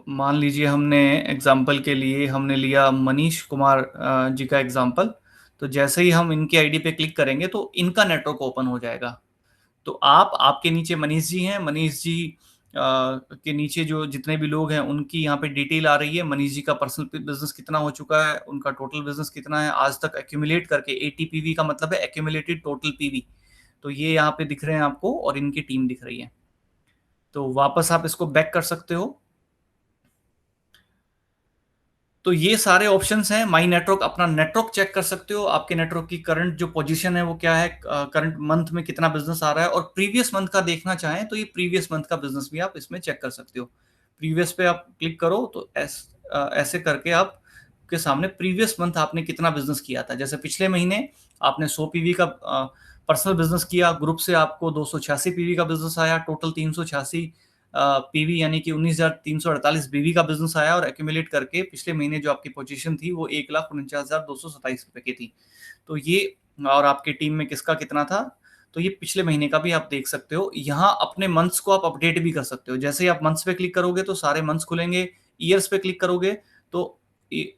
मान लीजिए हमने एग्जांपल के लिए हमने लिया मनीष कुमार जी का एग्जांपल। तो जैसे ही हम इनकी आईडी पे क्लिक करेंगे तो इनका नेटवर्क ओपन हो जाएगा। तो आपके नीचे मनीष जी हैं, मनीष जी के नीचे जो जितने भी लोग हैं उनकी यहाँ पे डिटेल आ रही है। मनीष जी का पर्सनल बिजनेस कितना हो चुका है, उनका टोटल बिजनेस कितना है आज तक एक्यूमुलेट करके। एटीपीवी का मतलब है एक्यूमुलेटेड टोटल पीवी। तो ये यहाँ पे दिख रहे हैं आपको, और इनकी टीम दिख रही है। तो वापस आप इसको बैक कर सकते हो। तो ये सारे ऑप्शंस हैं। माई नेटवर्क, अपना नेटवर्क चेक कर सकते हो, आपके नेटवर्क की करंट जो पोजीशन है वो क्या है, करंट मंथ में कितना बिजनेस आ रहा है। और प्रीवियस मंथ का देखना चाहें तो ये प्रीवियस मंथ का बिजनेस भी आप इसमें चेक कर सकते हो। प्रीवियस पे आप क्लिक करो तो ऐसे करके आप के सामने प्रीवियस मंथ आपने कितना बिजनेस किया था। जैसे पिछले महीने आपने 100 पीवी का पर्सनल बिजनेस किया, ग्रुप से आपको 286 पीवी का बिजनेस आया, टोटल 386 पीवी यानी कि 19,348 बीवी का बिजनेस आया, और एक्यूमुलेट करके पिछले महीने जो आपकी पोजीशन थी वो 1,49,227 रुपए की थी। तो ये, और आपकी टीम में किसका कितना था, तो ये पिछले महीने का भी आप देख सकते हो। यहाँ अपने मंथ्स को आप अपडेट भी कर सकते हो। जैसे ही आप मंथ्स पे क्लिक करोगे तो सारे मंथ्स खुलेंगे, ईयर्स पे क्लिक करोगे तो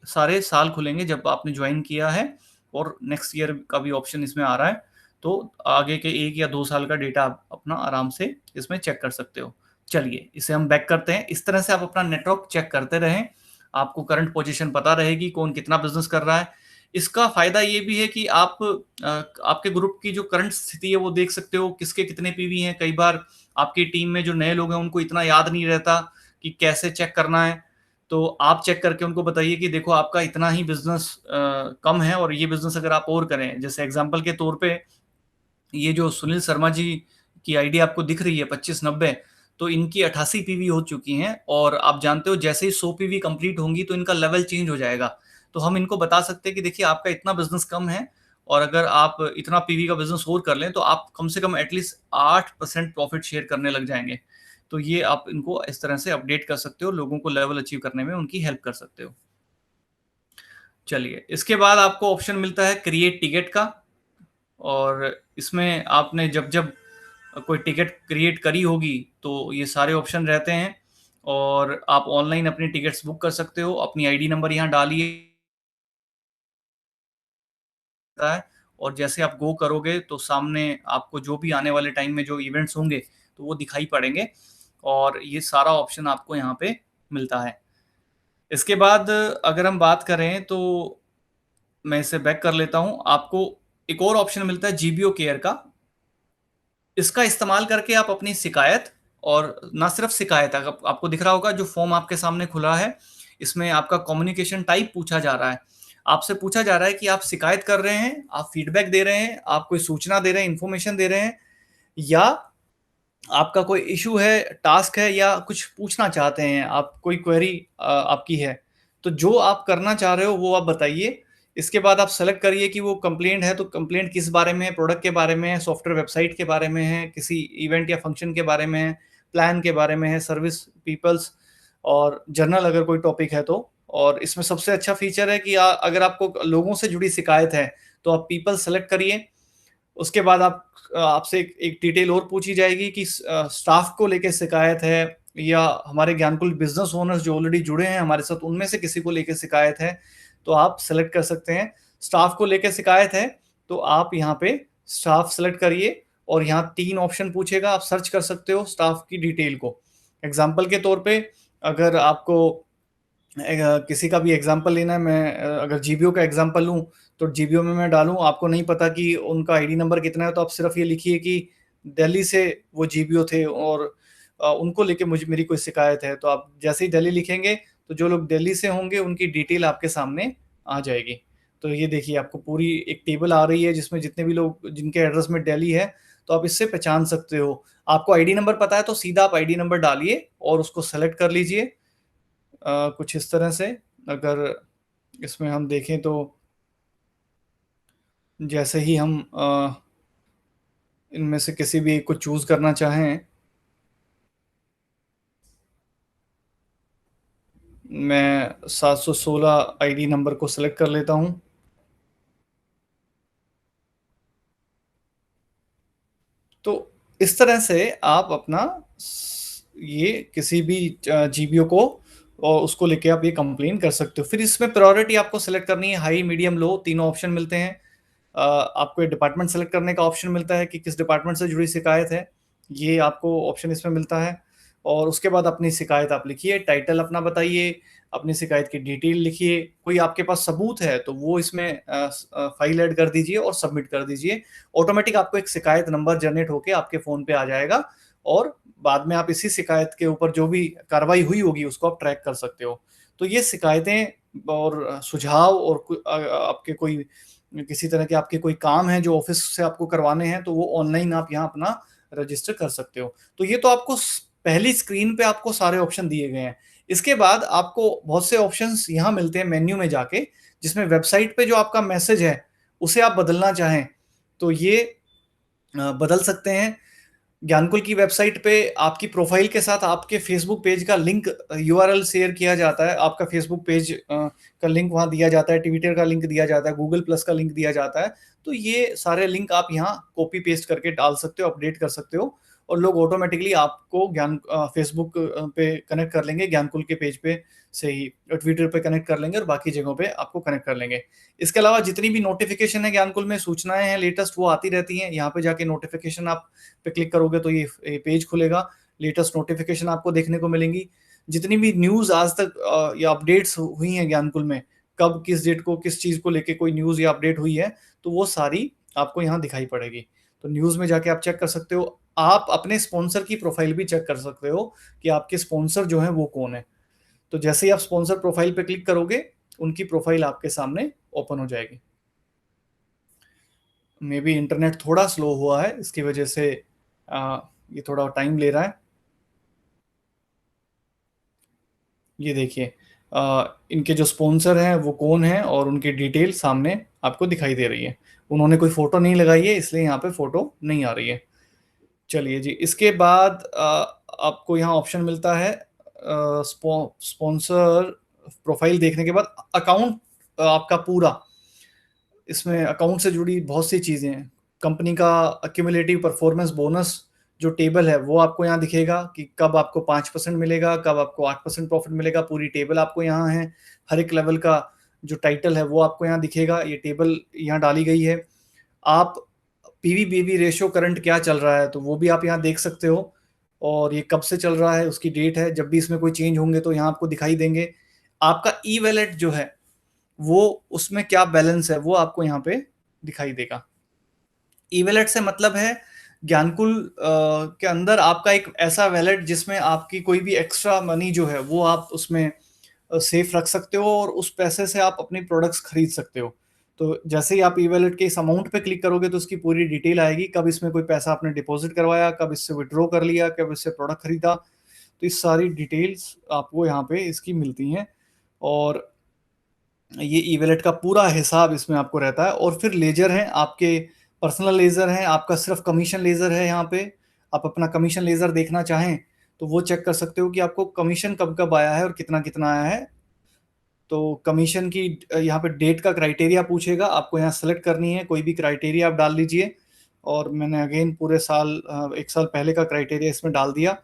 सारे साल खुलेंगे जब आपने ज्वाइन किया है, और नेक्स्ट ईयर का भी ऑप्शन इसमें आ रहा है। तो आगे के 1 या 2 साल का डेटा आप अपना आराम से इसमें चेक कर सकते हो। चलिए इसे हम बैक करते हैं। इस तरह से आप अपना नेटवर्क चेक करते रहें, आपको करंट पोजीशन पता रहेगी, कौन कितना बिजनेस कर रहा है। इसका फायदा ये भी है कि आप आपके ग्रुप की जो करंट स्थिति है वो देख सकते हो, किसके कितने पीवी हैं। कई बार आपकी टीम में जो नए लोग हैं उनको इतना याद नहीं रहता कि कैसे चेक करना है। तो आप चेक करके उनको बताइए कि देखो आपका इतना ही बिजनेस कम है, और ये बिजनेस अगर आप और करें, जैसे एग्जांपल के तौर पे ये जो सुनील शर्मा जी की आईडी आपको दिख रही है 2590, तो इनकी 88 पीवी हो चुकी हैं, और आप जानते हो जैसे ही 100 पीवी कंप्लीट होंगी तो इनका लेवल चेंज हो जाएगा। तो हम इनको बता सकते हैं कि देखिए आपका इतना बिजनेस कम है, और अगर आप इतना पीवी का बिजनेस और कर लें तो आप कम से कम एटलीस्ट 8% प्रॉफिट शेयर करने लग जाएंगे। तो ये आप इनको इस तरह से अपडेट कर सकते हो, लोगों को लेवल अचीव करने में उनकी हेल्प कर सकते हो। चलिए इसके बाद आपको ऑप्शन मिलता है क्रिएट टिकट का, और इसमें आपने जब जब कोई टिकट क्रिएट करी होगी तो ये सारे ऑप्शन रहते हैं, और आप ऑनलाइन अपनी टिकट्स बुक कर सकते हो। अपनी आईडी नंबर यहाँ डालिए है, और जैसे आप गो करोगे तो सामने आपको जो भी आने वाले टाइम में जो इवेंट्स होंगे तो वो दिखाई पड़ेंगे, और ये सारा ऑप्शन आपको यहाँ पे मिलता है। इसके बाद अगर हम बात करें तो मैं इसे बैक कर लेता हूँ। आपको एक और ऑप्शन मिलता है जीबीओ केयर का। इसका इस्तेमाल करके आप अपनी शिकायत, और ना सिर्फ शिकायत, आपको दिख रहा होगा जो फॉर्म आपके सामने खुला है, इसमें आपका कम्युनिकेशन टाइप पूछा जा रहा है। आपसे पूछा जा रहा है कि आप शिकायत कर रहे हैं, आप फीडबैक दे रहे हैं, आप कोई सूचना दे रहे हैं, इंफॉर्मेशन दे रहे हैं, या आपका कोई इशू है, टास्क है, या कुछ पूछना चाहते हैं आप, कोई क्वेरी आपकी है। तो जो आप करना चाह रहे हो वो आप बताइए। इसके बाद आप सेलेक्ट करिए कि वो कंप्लेंट है तो कंप्लेंट किस बारे में है, प्रोडक्ट के बारे में है, सॉफ्टवेयर वेबसाइट के बारे में है, किसी इवेंट या फंक्शन के बारे में है, प्लान के बारे में है, सर्विस, पीपल्स, और जर्नल अगर कोई टॉपिक है तो। और इसमें सबसे अच्छा फीचर है कि अगर आपको लोगों से जुड़ी शिकायत है तो आप पीपल सेलेक्ट करिए। उसके बाद आपसे एक डिटेल और पूछी जाएगी कि स्टाफ को लेके शिकायत है, या हमारे ज्ञानकुल बिज़नेस ओनर्स जो ऑलरेडी जुड़े हैं हमारे साथ, उनमें से किसी को लेके शिकायत है, तो आप सेलेक्ट कर सकते हैं। स्टाफ को लेके शिकायत है, तो आप यहाँ पे स्टाफ सेलेक्ट करिए और यहाँ 3 ऑप्शन पूछेगा, आप सर्च कर सकते हो स्टाफ की डिटेल को। एग्ज़ाम्पल के तौर पे अगर आपको किसी का भी एग्ज़ाम्पल लेना है, मैं अगर जीबीओ का एग्ज़ाम्पल लूँ, तो जीबीओ में मैं डालूँ, आपको नहीं पता कि उनका आईडी नंबर कितना है, तो आप सिर्फ़ ये लिखिए कि दिल्ली से वो जीबीओ थे और उनको लेके मुझे मेरी कोई शिकायत है, तो आप जैसे ही दिल्ली लिखेंगे, तो जो लोग दिल्ली से होंगे, उनकी डिटेल आपके सामने आ जाएगी। तो ये देखिए, आपको पूरी एक टेबल आ रही है, जिसमें जितने भी लोग जिनके एड्रेस में दिल्ली है, तो आप इससे पहचान सकते हो। आपको आईडी नंबर पता है, तो सीधा आप आईडी नंबर डालिए और उसको सेलेक्ट कर लीजिए। कुछ इस तरह से अगर इसमें हम देखें तो जैसे ही हम इनमें से किसी भी एक को चूज़ करना चाहें, मैं 716 आईडी नंबर को सेलेक्ट कर लेता हूँ। तो इस तरह से आप अपना ये किसी भी जीबीओ को और उसको लेके आप ये कंप्लेन कर सकते हो। फिर इसमें प्रायोरिटी आपको सेलेक्ट करनी है, हाई, मीडियम, लो, तीनों ऑप्शन मिलते हैं। आपको ये डिपार्टमेंट सेलेक्ट करने का ऑप्शन मिलता है कि किस डिपार्टमेंट से जुड़ी शिकायत है, ये आपको ऑप्शन इसमें मिलता है। और उसके बाद अपनी शिकायत आप लिखिए, टाइटल अपना बताइए, अपनी शिकायत की डिटेल लिखिए, कोई आपके पास सबूत है तो वो इसमें फाइल ऐड कर दीजिए और सबमिट कर दीजिए। ऑटोमेटिक आपको एक शिकायत नंबर जनरेट होके आपके फ़ोन पे आ जाएगा और बाद में आप इसी शिकायत के ऊपर जो भी कार्रवाई हुई होगी उसको आप ट्रैक कर सकते हो। तो ये शिकायतें और सुझाव और आपके कोई किसी तरह के आपके कोई काम हैं जो ऑफ़िस से आपको करवाने हैं, तो वो ऑनलाइन आप यहाँ अपना रजिस्टर कर सकते हो। तो ये तो आपको पहली स्क्रीन पे आपको सारे ऑप्शन दिए गए हैं। इसके बाद आपको बहुत से ऑप्शंस यहाँ मिलते हैं मेन्यू में जाके, जिसमें वेबसाइट पे जो आपका मैसेज है, उसे आप बदलना चाहें, तो ये बदल सकते हैं। ज्ञानकुल की वेबसाइट पे आपकी प्रोफ़ाइल के साथ आपके फ़ेसबुक पेज का लिंक यूआरएल शेयर किया जाता है। आपका फ़ेसबुक पेज का लिंक वहाँ दिया जाता है, ट्विटर का लिंक दिया जाता है, गूगल प्लस का लिंक दिया जाता है। तो ये सारे लिंक आप यहाँ कॉपी पेस्ट करके डाल सकते हो, अपडेट कर सकते हो और लोग ऑटोमैटिकली आपको फ़ेसबुक पे कनेक्ट कर लेंगे, ज्ञानकुल के पेज पे से ही, ट्विटर पे कनेक्ट कर लेंगे और बाकी जगहों पे आपको कनेक्ट कर लेंगे। इसके अलावा जितनी भी नोटिफ़िकेशन है ज्ञानकुल में, सूचनाएँ हैं लेटेस्ट, वो आती रहती हैं। यहाँ पे जाके नोटिफ़िकेशन आप पे क्लिक करोगे तो ये पेज खुलेगा, लेटेस्ट नोटिफ़िकेशन आपको देखने को मिलेंगी। जितनी भी न्यूज़ आज तक या अपडेट्स हुई हैं ज्ञानकुल में, कब किस डेट को किस चीज़ को लेके कोई न्यूज़ या अपडेट हुई है, तो वो सारी आपको यहाँ दिखाई पड़ेगी। तो न्यूज़ में जाके आप चेक कर सकते हो। आप अपने स्पॉन्सर की प्रोफ़ाइल भी चेक कर सकते हो कि आपके स्पॉन्सर जो हैं वो कौन है। तो जैसे ही आप स्पॉन्सर प्रोफ़ाइल पे क्लिक करोगे, उनकी प्रोफ़ाइल आपके सामने ओपन हो जाएगी। मेबी इंटरनेट थोड़ा स्लो हुआ है, इसकी वजह से ये थोड़ा टाइम ले रहा है। ये देखिए, इनके जो स्पॉन्सर हैं वो कौन हैं और उनकी डिटेल सामने आपको दिखाई दे रही है। उन्होंने कोई फ़ोटो नहीं लगाई है, इसलिए यहाँ पे फ़ोटो नहीं आ रही है। चलिए जी, इसके बाद आपको यहाँ ऑप्शन मिलता है स्पॉन्सर प्रोफ़ाइल देखने के बाद अकाउंट आपका पूरा, इसमें अकाउंट से जुड़ी बहुत सी चीज़ें हैं। कंपनी का एक्यूमुलेटिव परफॉर्मेंस बोनस जो टेबल है, वो आपको यहाँ दिखेगा कि कब आपको 5% मिलेगा, कब आपको 8% प्रॉफ़िट मिलेगा, पूरी टेबल आपको यहाँ है। हर एक लेवल का जो टाइटल है, वो आपको यहाँ दिखेगा, ये टेबल यहाँ डाली गई है। आप पीवी-बीवी रेशियो करंट क्या चल रहा है, तो वो भी आप यहाँ देख सकते हो और ये कब से चल रहा है, उसकी डेट है। जब भी इसमें कोई चेंज होंगे, तो यहाँ आपको दिखाई देंगे। आपका ई-वॉलेट जो है, वो उसमें क्या बैलेंस है, वो आपको यहाँ पे दिखाई देगा। ई-वॉलेट से मतलब है ज्ञानकुल के अंदर आपका एक ऐसा वॉलेट जिसमें आपकी कोई भी एक्स्ट्रा मनी जो है वो आप उसमें सेफ रख सकते हो और उस पैसे से आप अपने प्रोडक्ट्स खरीद सकते हो। तो जैसे ही आप ई-वॉलेट के इस अमाउंट पे क्लिक करोगे तो उसकी पूरी डिटेल आएगी, कब इसमें कोई पैसा आपने डिपॉज़िट करवाया, कब इससे विथड्रॉ कर लिया, कब इससे प्रोडक्ट खरीदा। तो इस सारी डिटेल्स आपको यहाँ पे इसकी मिलती हैं और ये ई-वॉलेट का पूरा हिसाब इसमें आपको रहता है और फिर लेजर हैं, आपके पर्सनल लेजर हैं, आपका सिर्फ़ कमीशन लेजर है यहाँ पे। आप अपना कमीशन लेजर देखना चाहें, तो वो चेक कर सकते हो कि आपको कमीशन कब-कब आया है और कितना-कितना आया है। तो कमीशन की यहाँ पे डेट का क्राइटेरिया पूछेगा, आपको यहाँ सेलेक्ट करनी है, कोई भी क्राइटेरिया आप डाल लीजिए और मैंने अगेन पूरे साल 1 साल पहले का क्राइटेरिया इसमें डाल दिया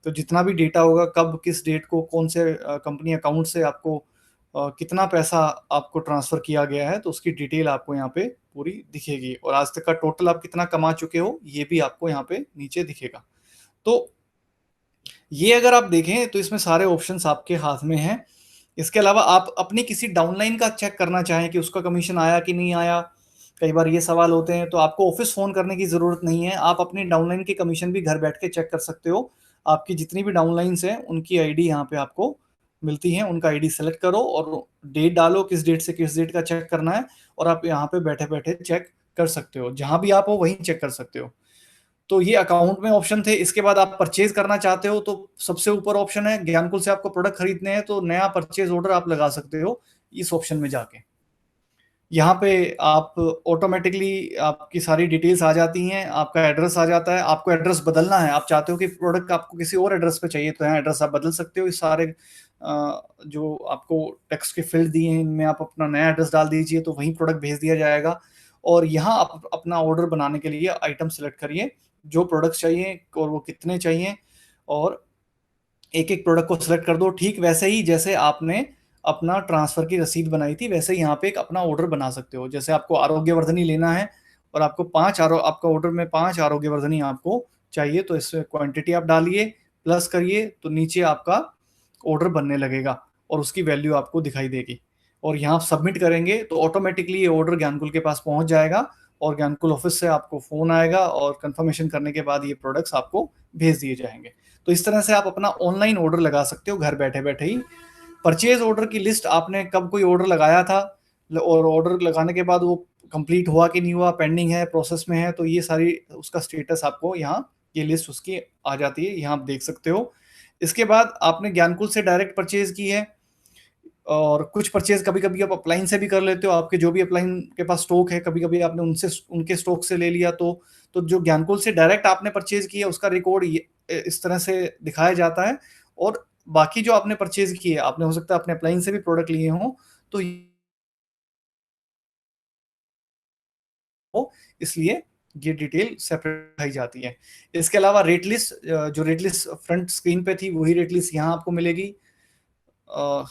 तो जितना भी डेटा होगा, कब किस डेट को कौन से कंपनी अकाउंट से आपको कितना पैसा आपको ट्रांसफ़र किया गया है, तो उसकी डिटेल आपको यहाँ पे पूरी दिखेगी और आज तक का टोटल आप कितना कमा चुके हो, ये भी आपको यहाँ पे नीचे दिखेगा। तो ये अगर आप देखें तो इसमें सारे ऑप्शंस आपके हाथ में हैं। इसके अलावा आप अपनी किसी डाउनलाइन का चेक करना चाहें कि उसका कमीशन आया कि नहीं आया, कई बार ये सवाल होते हैं, तो आपको ऑफ़िस फ़ोन करने की ज़रूरत नहीं है। आप अपनी डाउनलाइन की कमीशन भी घर बैठ के चेक कर सकते हो। आपकी जितनी भी डाउनलाइन्स हैं, उनकी आईडी यहाँ पे आपको मिलती है, उनका आईडी सेलेक्ट करो और डेट डालो, किस डेट से किस डेट का चेक करना है और आप यहाँ पे बैठे-बैठे चेक कर सकते हो। जहाँ भी आप हो, वहीं चेक कर सकते हो। तो ये अकाउंट में ऑप्शन थे। इसके बाद आप परचेज़ करना चाहते हो तो सबसे ऊपर ऑप्शन है, ज्ञानकुल से आपको प्रोडक्ट खरीदने हैं तो नया परचेज़ ऑर्डर आप लगा सकते हो इस ऑप्शन में जाके। यहाँ पे आप ऑटोमैटिकली आपकी सारी डिटेल्स आ जाती हैं, आपका एड्रेस आ जाता है, आपको एड्रेस बदलना है, आप चाहते हो कि प्रोडक्ट आपको किसी और एड्रेस पे चाहिए तो यहाँ एड्रेस आप बदल सकते हो। इस सारे जो आपको टेक्स्ट के फ़ील्ड दिए हैं, इनमें आप अपना नया एड्रेस डाल दीजिए तो वहीं प्रोडक्ट भेज दिया जाएगा और यहाँ आप अपना ऑर्डर बनाने के लिए आइटम सेलेक्ट करिए, जो प्रोडक्ट्स चाहिए और वो कितने चाहिए और एक-एक प्रोडक्ट को सिलेक्ट कर दो, ठीक वैसे ही जैसे आपने अपना ट्रांसफ़र की रसीद बनाई थी, वैसे ही यहाँ पे एक अपना ऑर्डर बना सकते हो। जैसे आपको आरोग्यवर्धिनी लेना है और आपको 5 आपका ऑर्डर में 5 आरोग्यवर्धिनी आपको चाहिए, तो इसमें क्वांटिटी आप डालिए, प्लस करिए, तो नीचे आपका ऑर्डर बनने लगेगा और उसकी वैल्यू आपको दिखाई देगी और यहाँ आप सबमिट करेंगे, तो ऑटोमैटिकली ये ऑर्डर ज्ञानकुल के पास पहुँच जाएगा और ज्ञानकुल ऑफ़िस से आपको फ़ोन आएगा और कन्फर्मेशन करने के बाद ये प्रोडक्ट्स आपको भेज दिए जाएँगे। तो इस तरह से आप अपना ऑनलाइन ऑर्डर लगा सकते हो घर बैठे-बैठे ही। परचेज़ ऑर्डर की लिस्ट आपने कब कोई ऑर्डर लगाया था और ऑर्डर लगाने के बाद वो कंप्लीट हुआ कि नहीं हुआ, पेंडिंग है, प्रोसेस में है, तो ये सारी उसका स्टेटस आपको यहाँ ये लिस्ट उसकी आ जाती है, यहाँ आप देख सकते हो। इसके बाद आपने ज्ञानकुल से डायरेक्ट परचेज़ की है और कुछ परचेज़ कभी-कभी आप अपलाइन से भी कर लेते हो, आपके जो भी अपलाइन के पास स्टॉक है, कभी-कभी आपने उनसे उनके स्टॉक से ले लिया तो जो ज्ञानकुल से डायरेक्ट आपने परचेज़ किया उसका रिकॉर्ड ये इस तरह से दिखाया जाता है और बाकी जो आपने परचेज़ की है, आपने हो सकता है अपने अपलाइन से भी प्रोडक्ट लिए हों, तो हो, इसलिए ये डिटेल सेपरेट दिखाई जाती है। इसके अलावा रेट लिस्ट जो रेट लिस्ट फ्रंट स्क्रीन पे थी, वही रेट लिस्ट यहाँ आपको मिलेगी। अ,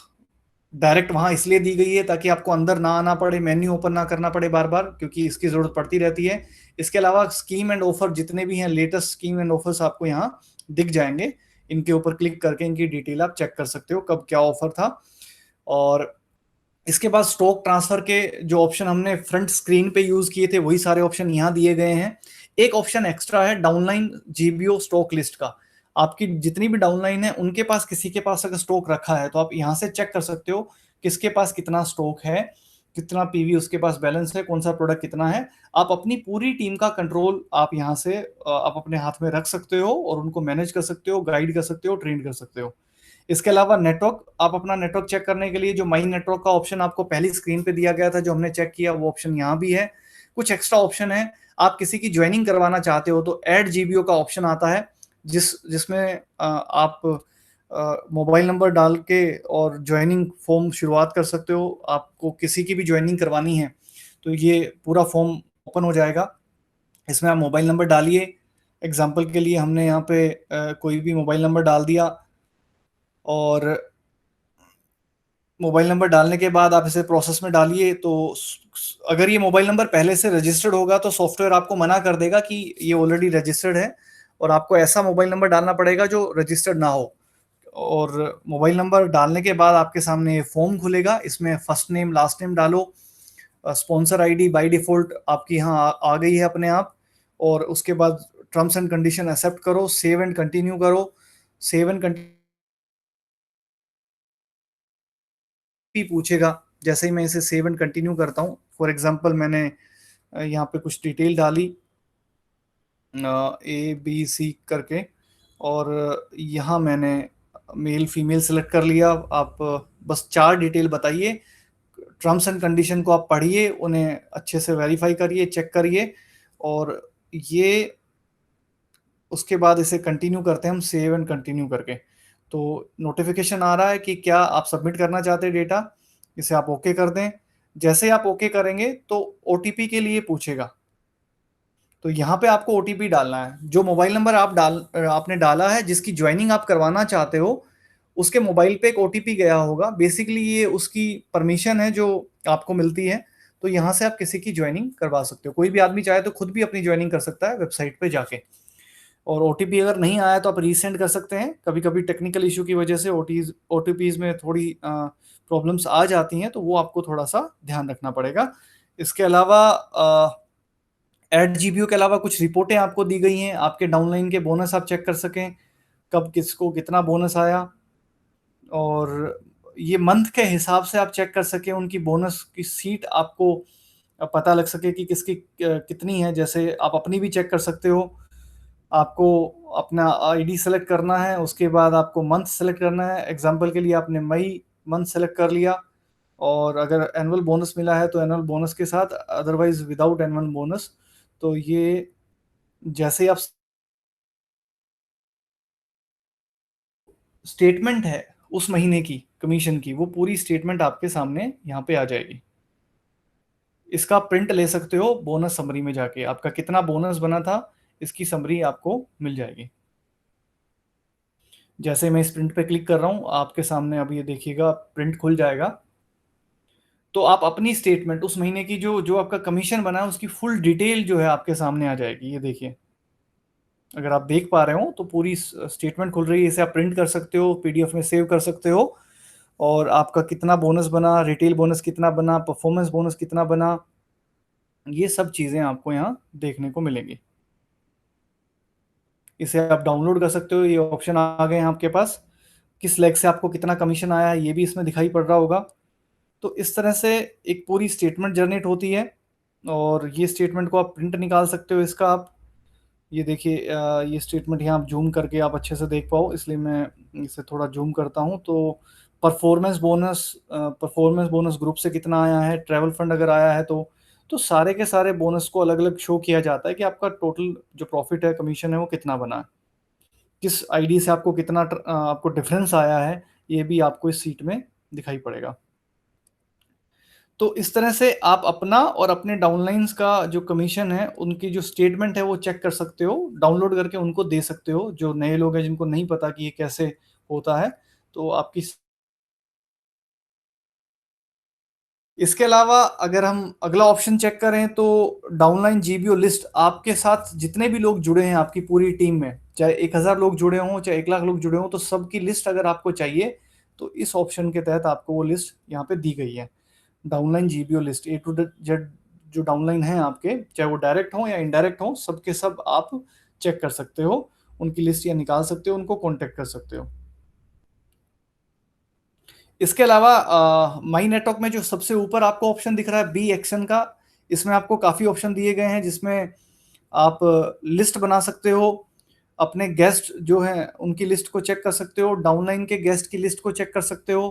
डायरेक्ट वहाँ इसलिए दी गई है ताकि आपको अंदर ना आना पड़े, मेन्यू ओपन ना करना पड़े बार-बार क्योंकि इसकी ज़रूरत पड़ती रहती है। इसके अलावा स्कीम एंड ऑफर जितने भी हैं लेटेस्ट स्कीम एंड ऑफर्स आपको यहाँ दिख जाएँगे। इनके ऊपर क्लिक करके इनकी डिटेल आप चेक कर सकते हो, कब क्या ऑफर था और इसके बाद स्टॉक ट्रांसफर के जो ऑप्शन हमने फ्रंट स्क्रीन पे यूज़ किए थे, वही सारे ऑप्शन यहाँ दिए गए हैं। एक ऑप्शन एक्स्ट्रा है डाउनलाइन जीबीओ स्टॉक लिस्ट का। आपकी जितनी भी डाउनलाइन है, उनके पास किसी के पास अगर स्टॉक रखा है, तो आप यहाँ से चेक कर सकते हो, किसके पास कितना स्टॉक है, कितना पीवी उसके पास बैलेंस है, कौन-सा प्रोडक्ट कितना है। आप अपनी पूरी टीम का कंट्रोल आप यहाँ से आप अपने हाथ में रख सकते हो और उनको मैनेज कर सकते हो, गाइड कर सकते हो, ट्रेन कर सकते हो। इसके अलावा नेटवर्क आप अपना नेटवर्क चेक करने के लिए जो माई नेटवर्क का ऑप्शन आपको पहली स्क्रीन पे दिया गया था, जो हमने चेक किया, वो ऑप्शन यहाँ भी है। कुछ एक्स्ट्रा ऑप्शन है, आप किसी की ज्वाइनिंग करवाना चाहते हो तो ऐड जीबीओ का ऑप्शन आता है, जिसमें आप मोबाइल नंबर डाल के और ज्वाइनिंग फॉर्म शुरुआत कर सकते हो। आपको किसी की भी ज्वाइनिंग करवानी है, तो ये पूरा फॉर्म ओपन हो जाएगा। इसमें आप मोबाइल नंबर डालिए, एग्ज़ाम्पल के लिए हमने यहाँ पे कोई भी मोबाइल नंबर डाल दिया और मोबाइल नंबर डालने के बाद आप इसे प्रोसेस में डालिए तो अगर ये मोबाइल नंबर पहले से रजिस्टर्ड होगा तो सॉफ्टवेयर आपको मना कर देगा कि ये ऑलरेडी रजिस्टर्ड है और आपको ऐसा मोबाइल नंबर डालना पड़ेगा जो रजिस्टर्ड ना हो और मोबाइल नंबर डालने के बाद आपके सामने ये फॉर्म खुलेगा, इसमें फर्स्ट नेम लास्ट नेम डालो, स्पॉन्सर आईडी बाय डिफ़ॉल्ट आपकी यहाँ आ गई है अपने आप और उसके बाद टर्म्स एंड कंडीशन एक्सेप्ट करो, सेव एंड कंटिन्यू करो, सेव एंड कंटिन्यू भी पूछेगा। जैसे ही मैं इसे सेव एंड कंटिन्यू करता हूँ, फॉर एग्ज़ाम्पल मैंने यहाँ पे कुछ डिटेल डाली ए, बी, सी करके और यहाँ मैंने मेल, फीमेल सेलेक्ट कर लिया। आप बस 4 डिटेल बताइए, टर्म्स एंड कंडीशन को आप पढ़िए, उन्हें अच्छे से वेरीफ़ाई करिए, चेक करिए और ये उसके बाद इसे कंटिन्यू करते हैं हम सेव एंड कंटिन्यू करके। तो नोटिफ़िकेशन आ रहा है कि क्या आप सबमिट करना चाहते हैं डेटा, इसे आप ओके कर दें। जैसे ही आप ओके करेंगे तो ओटीपी के लिए पूछेगा। तो यहाँ पे आपको ओटीपी डालना है। जो मोबाइल नंबर आपने डाला है, जिसकी जॉइनिंग आप करवाना चाहते हो, उसके मोबाइल पे एक ओटीपी गया होगा। बेसिकली ये उसकी परमिशन है जो आपको मिलती है। तो यहाँ से आप किसी की जॉइनिंग करवा सकते हो। कोई भी आदमी चाहे तो खुद भी अपनी जॉइनिंग कर सकता है वेबसाइट पे जाके। और ओटीपी अगर नहीं आया तो आप रीसेंड कर सकते हैं। कभी-कभी टेक्निकल इश्यू की वजह से ओटीपीज़ में थोड़ी प्रॉब्लम्स आ जाती हैं, तो वो आपको थोड़ा-सा ध्यान रखना पड़ेगा। इसके अलावा ऐड जीबीओ के अलावा कुछ रिपोर्टें आपको दी गई हैं, आपके डाउनलाइन के बोनस आप चेक कर सकें, कब किसको कितना बोनस आया, और ये मंथ के हिसाब से आप चेक कर सकें, उनकी बोनस की सीट आपको पता लग सके कि किसकी कितनी है। जैसे आप अपनी भी चेक कर सकते हो। आपको अपना आईडी सेलेक्ट करना है, उसके बाद आपको मंथ सेलेक्ट करना है। एग्जांपल के लिए आपने मई मंथ सेलेक्ट कर लिया, और अगर एनुअल बोनस मिला है तो एनुअल बोनस के साथ, अदरवाइज विदाउट एनुअल बोनस। तो ये जैसे आप स्टेटमेंट है उस महीने की कमीशन की, वो पूरी स्टेटमेंट आपके सामने यहाँ पे आ जाएगी। इसका प्रिंट ले सकते हो बोनस समरी में जाके, आपका कितना बोनस बना था इसकी समरी आपको मिल जाएगी। जैसे मैं इस प्रिंट पे क्लिक कर रहा हूँ, आपके सामने अब ये देखिएगा प्रिंट खुल जाएगा। तो आप अपनी स्टेटमेंट उस महीने की जो जो आपका कमीशन बना है उसकी फुल डिटेल जो है आपके सामने आ जाएगी। ये देखिए, अगर आप देख पा रहे हो तो पूरी स्टेटमेंट खुल रही है। इसे आप प्रिंट कर सकते हो, पीडीएफ में सेव कर सकते हो, और आपका कितना बोनस बना, रिटेल बोनस कितना बना, परफॉर्मेंस बोनस कितना बना, ये सब चीज़ें आपको यहाँ देखने को मिलेंगी। इसे आप डाउनलोड कर सकते हो। ये ऑप्शन आ गए हैं आपके पास। किस लेग से आपको कितना कमीशन आया है ये भी इसमें दिखाई पड़ रहा होगा। तो इस तरह से एक पूरी स्टेटमेंट जनरेट होती है, और ये स्टेटमेंट को आप प्रिंट निकाल सकते हो इसका आप। ये देखिए, ये स्टेटमेंट यहाँ आप जूम करके आप अच्छे से देख पाओ, इसलिए मैं इसे थोड़ा जूम करता हूँ। तो परफॉर्मेंस बोनस ग्रुप से कितना आया है, ट्रैवल फंड अगर आया है तो सारे के सारे बोनस को अलग-अलग शो किया जाता है कि आपका टोटल जो प्रॉफिट है, कमीशन है, वो कितना बना है। किस आईडी से आपको कितना आपको डिफरेंस आया है, ये भी आपको इस शीट में दिखाई पड़ेगा। तो इस तरह से आप अपना और अपने डाउनलाइंस का जो कमीशन है, उनकी जो स्टेटमेंट है वो चेक कर सकते हो, डाउनलोड करके उनको दे सकते हो। जो नए लोग हैं जिनको नहीं पता कि ये कैसे होता है, तो आपकी इसके अलावा अगर हम अगला ऑप्शन चेक करें तो डाउनलाइन जीबीओ लिस्ट, आपके साथ जितने भी लोग जुड़े हैं आपकी पूरी टीम में, चाहे 1000 लोग जुड़े हों, चाहे 1 लाख लोग जुड़े हों, तो सबकी लिस्ट अगर आपको चाहिए, तो इस ऑप्शन के तहत आपको वो लिस्ट यहाँ पे दी गई है। Downline GBO list, A to Z जो डाउनलाइन है आपके, चाहे वो डायरेक्ट हो या इनडायरेक्ट हो, सबके सब आप चेक कर सकते हो, उनकी लिस्ट या निकाल सकते हो, उनको कॉन्टेक्ट कर सकते हो। इसके अलावा माई नेटवर्क में जो सबसे ऊपर आपको ऑप्शन दिख रहा है बी एक्शन का, इसमें आपको काफ़ी ऑप्शन दिए गए हैं, जिसमें आप लिस्ट बना सकते हो, अपने गेस्ट जो हैं उनकी लिस्ट को चेक कर सकते हो, डाउनलाइन के गेस्ट की लिस्ट को चेक कर सकते हो।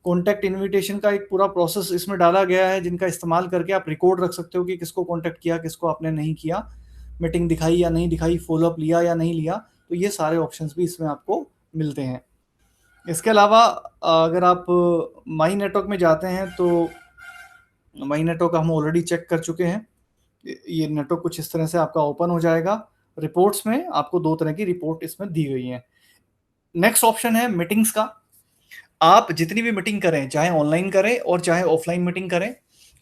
कॉन्टैक्ट इनविटेशन का एक पूरा प्रोसेस इसमें डाला गया है, जिनका इस्तेमाल करके आप रिकॉर्ड रख सकते हो कि किसको कॉन्टैक्ट किया, किसको आपने नहीं किया, मीटिंग दिखाई या नहीं दिखाई, फॉलो अप लिया या नहीं लिया। तो ये सारे ऑप्शंस भी इसमें आपको मिलते हैं। इसके अलावा अगर आप माई नेटवर्क में जाते हैं तो माई नेटवर्क हम ऑलरेडी चेक कर चुके हैं। ये नेटवर्क कुछ इस तरह से आपका ओपन हो जाएगा। रिपोर्ट्स में आपको 2 तरह की रिपोर्ट इसमें दी गई हैं। नेक्स्ट ऑप्शन है मीटिंग्स का। आप जितनी भी मीटिंग करें, चाहे ऑनलाइन करें और चाहे ऑफलाइन मीटिंग करें,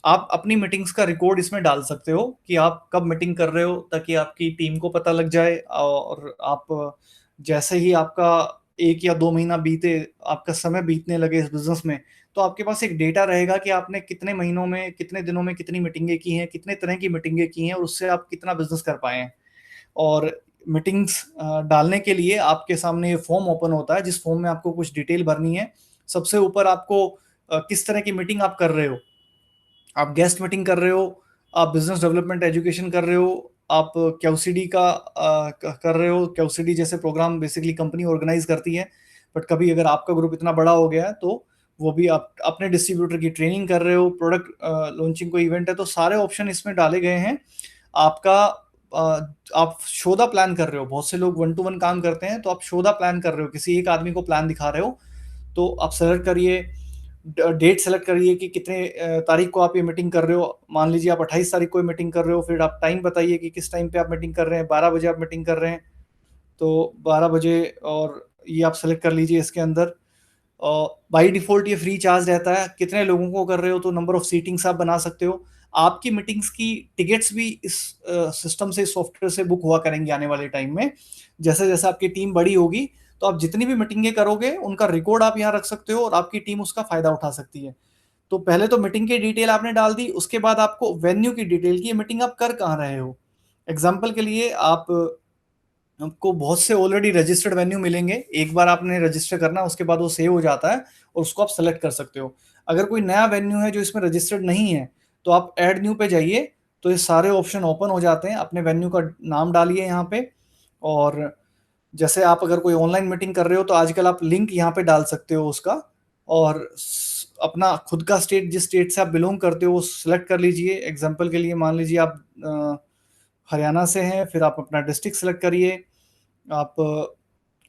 आप अपनी मीटिंग्स का रिकॉर्ड इसमें डाल सकते हो कि आप कब मीटिंग कर रहे हो, ताकि आपकी टीम को पता लग जाए। और आप जैसे ही आपका 1 या 2 महीना बीते, आपका समय बीतने लगे इस बिज़नेस में, तो आपके पास एक डेटा रहेगा कि आपने कितने महीनों में, कितने दिनों में कितनी मीटिंगें की हैं, कितने तरह की मीटिंगें की हैं, और उससे आप कितना बिज़नेस कर पाए हैं। और मीटिंग्स डालने के लिए आपके सामने ये फॉर्म ओपन होता है, जिस फॉर्म में आपको कुछ डिटेल भरनी है। सबसे ऊपर आपको किस तरह की मीटिंग आप कर रहे हो, आप गेस्ट मीटिंग कर रहे हो, आप बिजनेस डेवलपमेंट एजुकेशन कर रहे हो, आप क्यूसीडी का कर रहे हो। क्यूसीडी जैसे प्रोग्राम बेसिकली कंपनी ऑर्गेनाइज करती है, बट कभी अगर आपका ग्रुप इतना बड़ा हो गया है तो वो भी आप अपने डिस्ट्रीब्यूटर की ट्रेनिंग कर रहे हो, प्रोडक्ट लॉन्चिंग कोई इवेंट है, तो सारे ऑप्शन इसमें डाले गए हैं। आपका आप शोधा प्लान कर रहे हो, बहुत से लोग 1 टू 1 काम करते हैं, तो आप शोधा प्लान कर रहे हो, किसी एक आदमी को प्लान दिखा रहे हो, तो आप सेलेक्ट करिए डेट सेलेक्ट करिए कि कितने तारीख को आप ये मीटिंग कर रहे हो। मान लीजिए आप 28 तारीख को मीटिंग कर रहे हो, फिर आप टाइम बताइए कि किस टाइम पे आप मीटिंग कर रहे हैं। 12 बजे आप मीटिंग कर रहे हैं तो 12 बजे, और ये आप सेलेक्ट कर लीजिए इसके अंदर। बाय डिफ़ॉल्ट ये फ्री चार्ज रहता है। कितने लोगों को कर रहे हो तो नंबर ऑफ सीटिंग्स आप बना सकते हो। आपकी मीटिंग्स की टिकट्स भी इस सिस्टम से, सॉफ्टवेयर से बुक हुआ करेंगी आने वाले टाइम में। जैसे-जैसे आपकी टीम बड़ी होगी, तो आप जितनी भी मीटिंगें करोगे, उनका रिकॉर्ड आप यहाँ रख सकते हो और आपकी टीम उसका फ़ायदा उठा सकती है। तो पहले तो मीटिंग की डिटेल आपने डाल दी, उसके बाद आपको वेन्यू की डिटेल की, ये मीटिंग आप कर कहाँ रहे हो। एग्ज़ाम्पल के लिए आपको बहुत से ऑलरेडी रजिस्टर्ड वेन्यू मिलेंगे। एक बार आपने रजिस्टर करना, उसके बाद वो सेव हो जाता है और उसको आप सेलेक्ट कर सकते हो। अगर कोई नया वेन्यू है जो इसमें रजिस्टर्ड नहीं है, तो आप ऐड न्यू पे जाइए, तो ये सारे ऑप्शन ओपन हो जाते हैं। अपने वेन्यू का नाम डालिए यहाँ पे, और जैसे आप अगर कोई ऑनलाइन मीटिंग कर रहे हो तो आजकल आप लिंक यहाँ पे डाल सकते हो उसका, और अपना खुद का स्टेट, जिस स्टेट से आप बिलोंग करते हो वो सिलेक्ट कर लीजिए। एग्जांपल के लिए मान लीजिए आप हरियाणा से हैं, फिर आप अपना डिस्ट्रिक्ट सेलेक्ट करिए। आप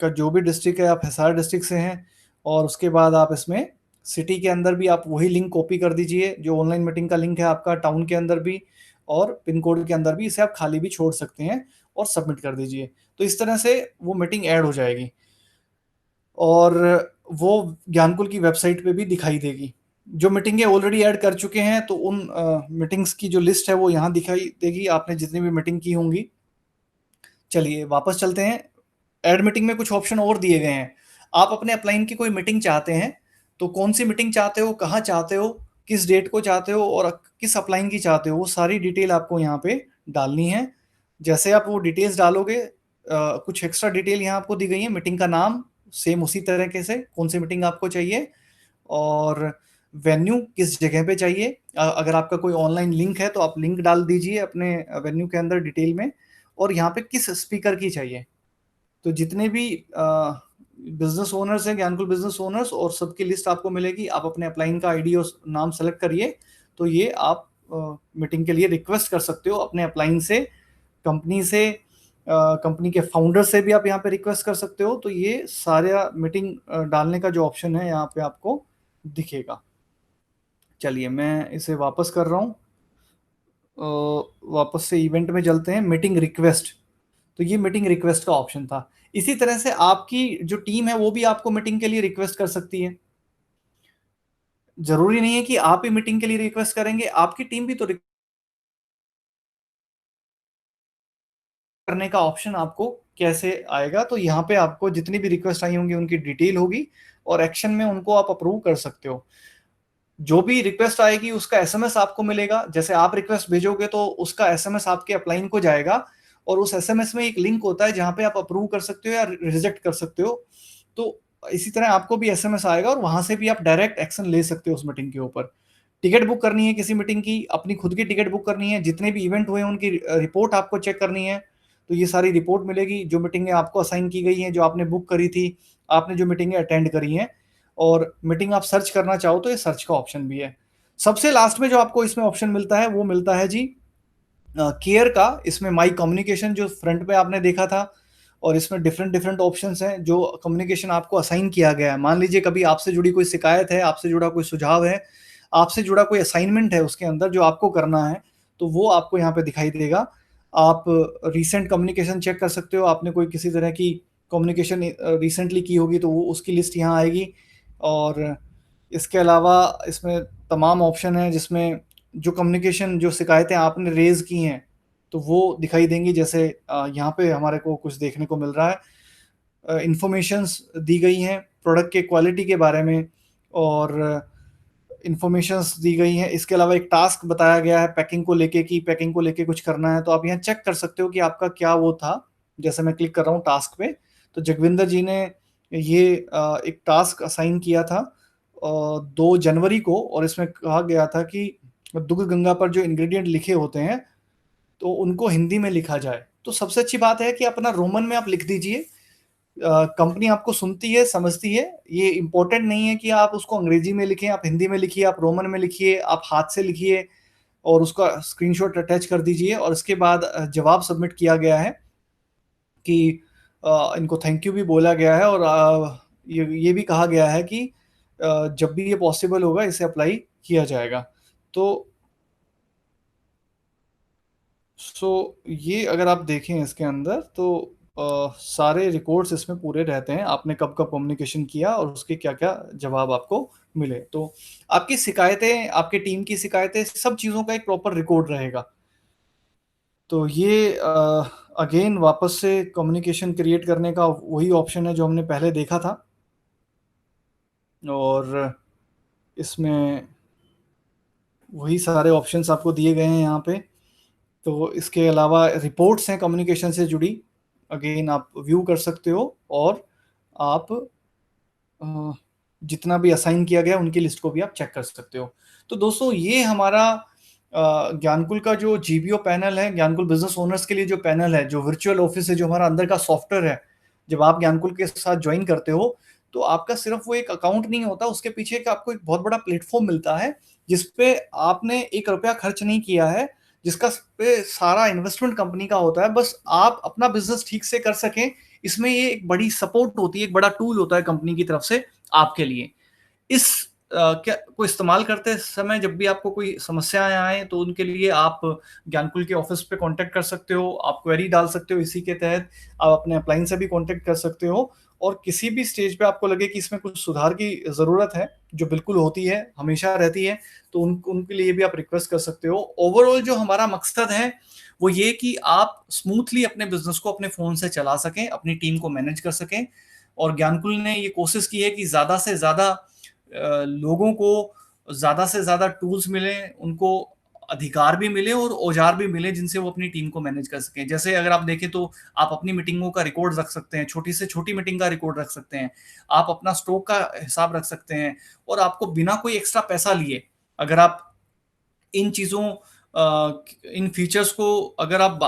का जो भी डिस्ट्रिक्ट है, आप हिसार डिस्ट्रिक्ट से हैं, और उसके बाद आप इसमें सिटी के अंदर भी आप वही लिंक कॉपी कर दीजिए जो ऑनलाइन मीटिंग का लिंक है आपका, टाउन के अंदर भी और पिन कोड के अंदर भी। इसे आप खाली भी छोड़ सकते हैं और सबमिट कर दीजिए। तो इस तरह से वो मीटिंग ऐड हो जाएगी और वो ज्ञानकुल की वेबसाइट पे भी दिखाई देगी। जो मीटिंगें ऑलरेडी ऐड कर चुके हैं तो उन मीटिंग्स की जो लिस्ट है वो यहाँ दिखाई देगी, आपने जितनी भी मीटिंग की होंगी। चलिए वापस चलते हैं। ऐड मीटिंग में कुछ ऑप्शन और दिए गए हैं। आप अपने अपलाइन की कोई मीटिंग चाहते हैं, तो कौन सी मीटिंग चाहते हो, कहाँ चाहते हो, किस डेट को चाहते हो और किस अपलाइन की चाहते हो, वो सारी डिटेल आपको यहाँ पे डालनी है। जैसे आप वो डिटेल्स डालोगे, कुछ एक्स्ट्रा डिटेल यहाँ आपको दी गई है। मीटिंग का नाम सेम उसी तरीके से, कौन सी मीटिंग आपको चाहिए, और वेन्यू किस जगह पे चाहिए। अगर आपका कोई ऑनलाइन लिंक है तो आप लिंक डाल दीजिए अपने वेन्यू के अंदर डिटेल में, और यहाँ पे किस स्पीकर की चाहिए। तो जितने भी बिजनेस ओनर्स हैं, ज्ञानकुल बिजनेस ओनर्स, और सबकी लिस्ट आपको मिलेगी। आप अपने अपलाइन का आईडी और नाम सेलेक्ट करिए, तो ये आप मीटिंग के लिए रिक्वेस्ट कर सकते हो अपने अपलाइन से, कंपनी से, कंपनी के फाउंडर से भी आप यहाँ पे रिक्वेस्ट कर सकते हो। तो ये सारा मीटिंग डालने का जो ऑप्शन है यहाँ पे आपको दिखेगा। चलिए मैं इसे वापस कर रहा हूँ। वापस से इवेंट में चलते हैं, मीटिंग रिक्वेस्ट। तो ये मीटिंग रिक्वेस्ट का ऑप्शन था। इसी तरह से आपकी जो टीम है वो भी आपको मीटिंग के लिए रिक्वेस्ट कर सकती है। जरूरी नहीं है कि आप ही मीटिंग के लिए रिक्वेस्ट करेंगे, आपकी टीम भी तो करने का ऑप्शन आपको कैसे आएगा। तो यहाँ पे आपको जितनी भी रिक्वेस्ट आई होंगी उनकी डिटेल होगी, और एक्शन में उनको आप अप्रूव कर सकते हो। जो भी रिक्वेस्ट आएगी उसका एसएमएस आपको मिलेगा। जैसे आप रिक्वेस्ट भेजोगे तो उसका एसएमएस आपके अपलाइन को जाएगा, और उस एसएमएस में एक लिंक होता है जहां पे आप अप्रूव कर सकते हो या रिजेक्ट कर सकते हो। तो इसी तरह आपको भी एसएमएस आएगा और वहां से भी आप डायरेक्ट एक्शन ले सकते हो उस मीटिंग के ऊपर। टिकट बुक करनी है किसी मीटिंग की, अपनी खुद की टिकट बुक करनी है, जितने भी इवेंट हुए उनकी रिपोर्ट आपको चेक करनी है, तो ये सारी रिपोर्ट मिलेगी। जो मीटिंगें आपको असाइन की गई हैं, जो आपने बुक करी थी, आपने जो मीटिंगें अटेंड करी हैं, और मीटिंग आप सर्च करना चाहो तो ये सर्च का ऑप्शन भी है। सबसे लास्ट में जो आपको इसमें ऑप्शन मिलता है वो मिलता है जी केयर का। इसमें माई कम्युनिकेशन जो फ्रंट पे आपने देखा था, और इसमें डिफरेंट डिफरेंट ऑप्शंस हैं जो कम्युनिकेशन आपको असाइन किया गया है। मान लीजिए कभी आपसे जुड़ी कोई शिकायत है, आपसे जुड़ा कोई सुझाव है, आपसे जुड़ा कोई असाइनमेंट है उसके अंदर जो आपको करना है, तो वो आपको यहाँ पे दिखाई देगा। आप रिसेंट कम्युनिकेशन चेक कर सकते हो, आपने कोई किसी तरह की कम्युनिकेशन रिसेंटली की होगी तो वो उसकी लिस्ट यहाँ आएगी। और इसके अलावा इसमें तमाम ऑप्शन हैं जिसमें जो कम्युनिकेशन, जो शिकायतें आपने रेज़ की हैं, तो वो दिखाई देंगी। जैसे यहाँ पे हमारे को कुछ देखने को मिल रहा है, इन्फॉर्मेशंस दी गई हैं प्रोडक्ट के क्वालिटी के बारे में, और इन्फॉर्मेशंस दी गई हैं। इसके अलावा एक टास्क बताया गया है पैकिंग को लेके, कि पैकिंग को लेके कुछ करना है, तो आप यहाँ चेक कर सकते हो कि आपका क्या वो था। जैसे मैं क्लिक कर रहा हूँ टास्क पे, तो जगविंदर जी ने ये एक टास्क असाइन किया था 2 जनवरी को, और इसमें कहा गया था कि दुग्ध गंगा पर जो इंग्रेडिएंट लिखे होते हैं तो उनको हिंदी में लिखा जाए। तो सबसे अच्छी बात है कि अपना रोमन में आप लिख दीजिए। कंपनी आपको सुनती है, समझती है। ये इंपॉर्टेंट नहीं है कि आप उसको अंग्रेजी में लिखें, आप हिंदी में लिखिए, आप रोमन में लिखिए, आप हाथ से लिखिए और उसका स्क्रीनशॉट अटैच कर दीजिए। और इसके बाद जवाब सबमिट किया गया है कि इनको थैंक यू भी बोला गया है, और ये भी कहा गया है कि जब भी ये पॉसिबल होगा इसे अप्लाई किया जाएगा। तो ये अगर आप देखें इसके अंदर तो सारे रिकॉर्ड्स इसमें पूरे रहते हैं, आपने कब-कब कम्युनिकेशन किया और उसके क्या-क्या जवाब आपको मिले। तो आपकी शिकायतें, आपकी टीम की शिकायतें, सब चीज़ों का एक प्रॉपर रिकॉर्ड रहेगा। तो ये अगेन वापस से कम्युनिकेशन क्रिएट करने का वही ऑप्शन है जो हमने पहले देखा था और इसमें वही सारे ऑप्शंस आपको दिए गए हैं यहाँ पे। तो इसके अलावा रिपोर्ट्स हैं कम्युनिकेशन से जुड़ी, अगेन आप व्यू कर सकते हो और आप अ, जितना भी असाइन किया गया उनकी लिस्ट को भी आप चेक कर सकते हो। तो दोस्तों ये हमारा ज्ञानकुल का जो जीबीओ पैनल है, ज्ञानकुल बिज़नेस ओनर्स के लिए जो पैनल है, जो वर्चुअल ऑफिस है, जो हमारा अंदर का सॉफ्टवेयर है, जब आप ज्ञानकुल के साथ जॉइन करते हो, तो आपका सिर्फ़ वो एक अकाउंट नहीं होता, उसके पीछे एक आपको एक बहुत बड़ा प्लेटफ़ॉर्म मिलता है, जिस पे आपने ₹1 खर्च नहीं किया है, जिसका स पे सारा इन्वेस्टमेंट कंपनी का होता है, बस आप अपना बिज़नेस ठीक से कर सकें, इसमें ये एक बड़ी सपोर्ट होती है, एक बड़ा टूल होता है कंपनी की तरफ से आपके लिए। इस क्या को इस्तेमाल करते समय जब भी आपको कोई समस्याएँ आएँ, तो उनके लिए आप ज्ञानकुल के ऑफ़िस पे कॉन्टैक्ट कर सकते हो, आप क्वेरी डाल सकते हो इसी के तहत, आप अपने अपलाइन से भी कॉन्टैक्ट कर सकते हो और किसी भी स्टेज पे आपको लगे कि इसमें कुछ सुधार की ज़रूरत है, जो बिल्कुल होती है, हमेशा रहती है, तो उनके लिए भी आप रिक्वेस्ट कर सकते हो। ओवरऑल जो हमारा मकसद है, वो ये कि आप स्मूथली अपने बिज़नेस को अपने फ़ोन से चला सकें, अपनी टीम को मैनेज कर सकें और ज्ञानकुल ने ये कोशिश की है कि ज़्यादा से ज़्यादा लोगों को ज़्यादा से ज़्यादा टूल्स मिलें, उनको अधिकार भी मिले और औज़ार भी मिले जिनसे वो अपनी टीम को मैनेज कर सकें। जैसे अगर आप देखें तो आप अपनी मीटिंगों का रिकॉर्ड रख सकते हैं, छोटी से छोटी मीटिंग का रिकॉर्ड रख सकते हैं। आप अपना स्टॉक का हिसाब रख सकते हैं और आपको बिना कोई एक्स्ट्रा पैसा लिए, अगर आप इन चीज़ों इन फीचर्स को अगर आप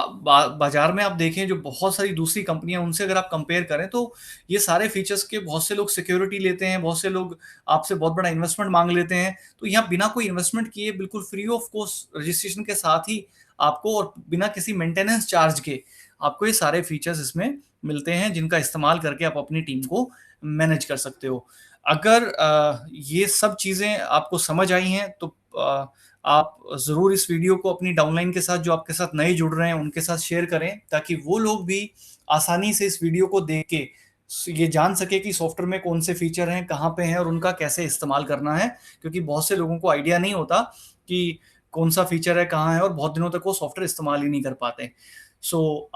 बाज़ार में आप देखें जो बहुत सारी दूसरी कंपनियाँ उनसे अगर आप कंपेयर करें तो ये सारे फीचर्स के बहुत से लोग सिक्योरिटी लेते हैं, बहुत से लोग आपसे बहुत बड़ा इन्वेस्टमेंट माँग लेते हैं। तो यहाँ बिना कोई इन्वेस्टमेंट किए बिल्कुल फ्री ऑफ कॉस्ट रजिस्ट्रेशन के साथ ही आपको और बिना किसी मेंटेनेंस चार्ज के आपको ये सारे फीचर्स इसमें मिलते हैं जिनका इस्तेमाल करके आप अपनी टीम को मैनेज कर सकते हो। अगर ये सब चीज़ें आपको समझ आई हैं तो आप ज़रूर इस वीडियो को अपनी डाउनलाइन के साथ जो आपके साथ नए जुड़ रहे हैं उनके साथ शेयर करें ताकि वो लोग भी आसानी से इस वीडियो को देख के ये जान सके कि सॉफ्टवेयर में कौन से फीचर हैं, कहाँ पे हैं और उनका कैसे इस्तेमाल करना है। क्योंकि बहुत से लोगों को आइडिया नहीं होता कि कौन सा फीचर है, कहाँ है और बहुत दिनों तक वो सॉफ्टवेयर इस्तेमाल ही नहीं कर पाते।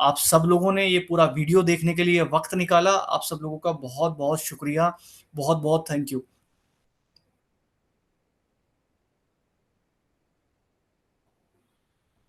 आप सब लोगों ने ये पूरा वीडियो देखने के लिए वक़्त निकाला। आप सब लोगों का बहुत-बहुत शुक्रिया। बहुत-बहुत थैंक यू।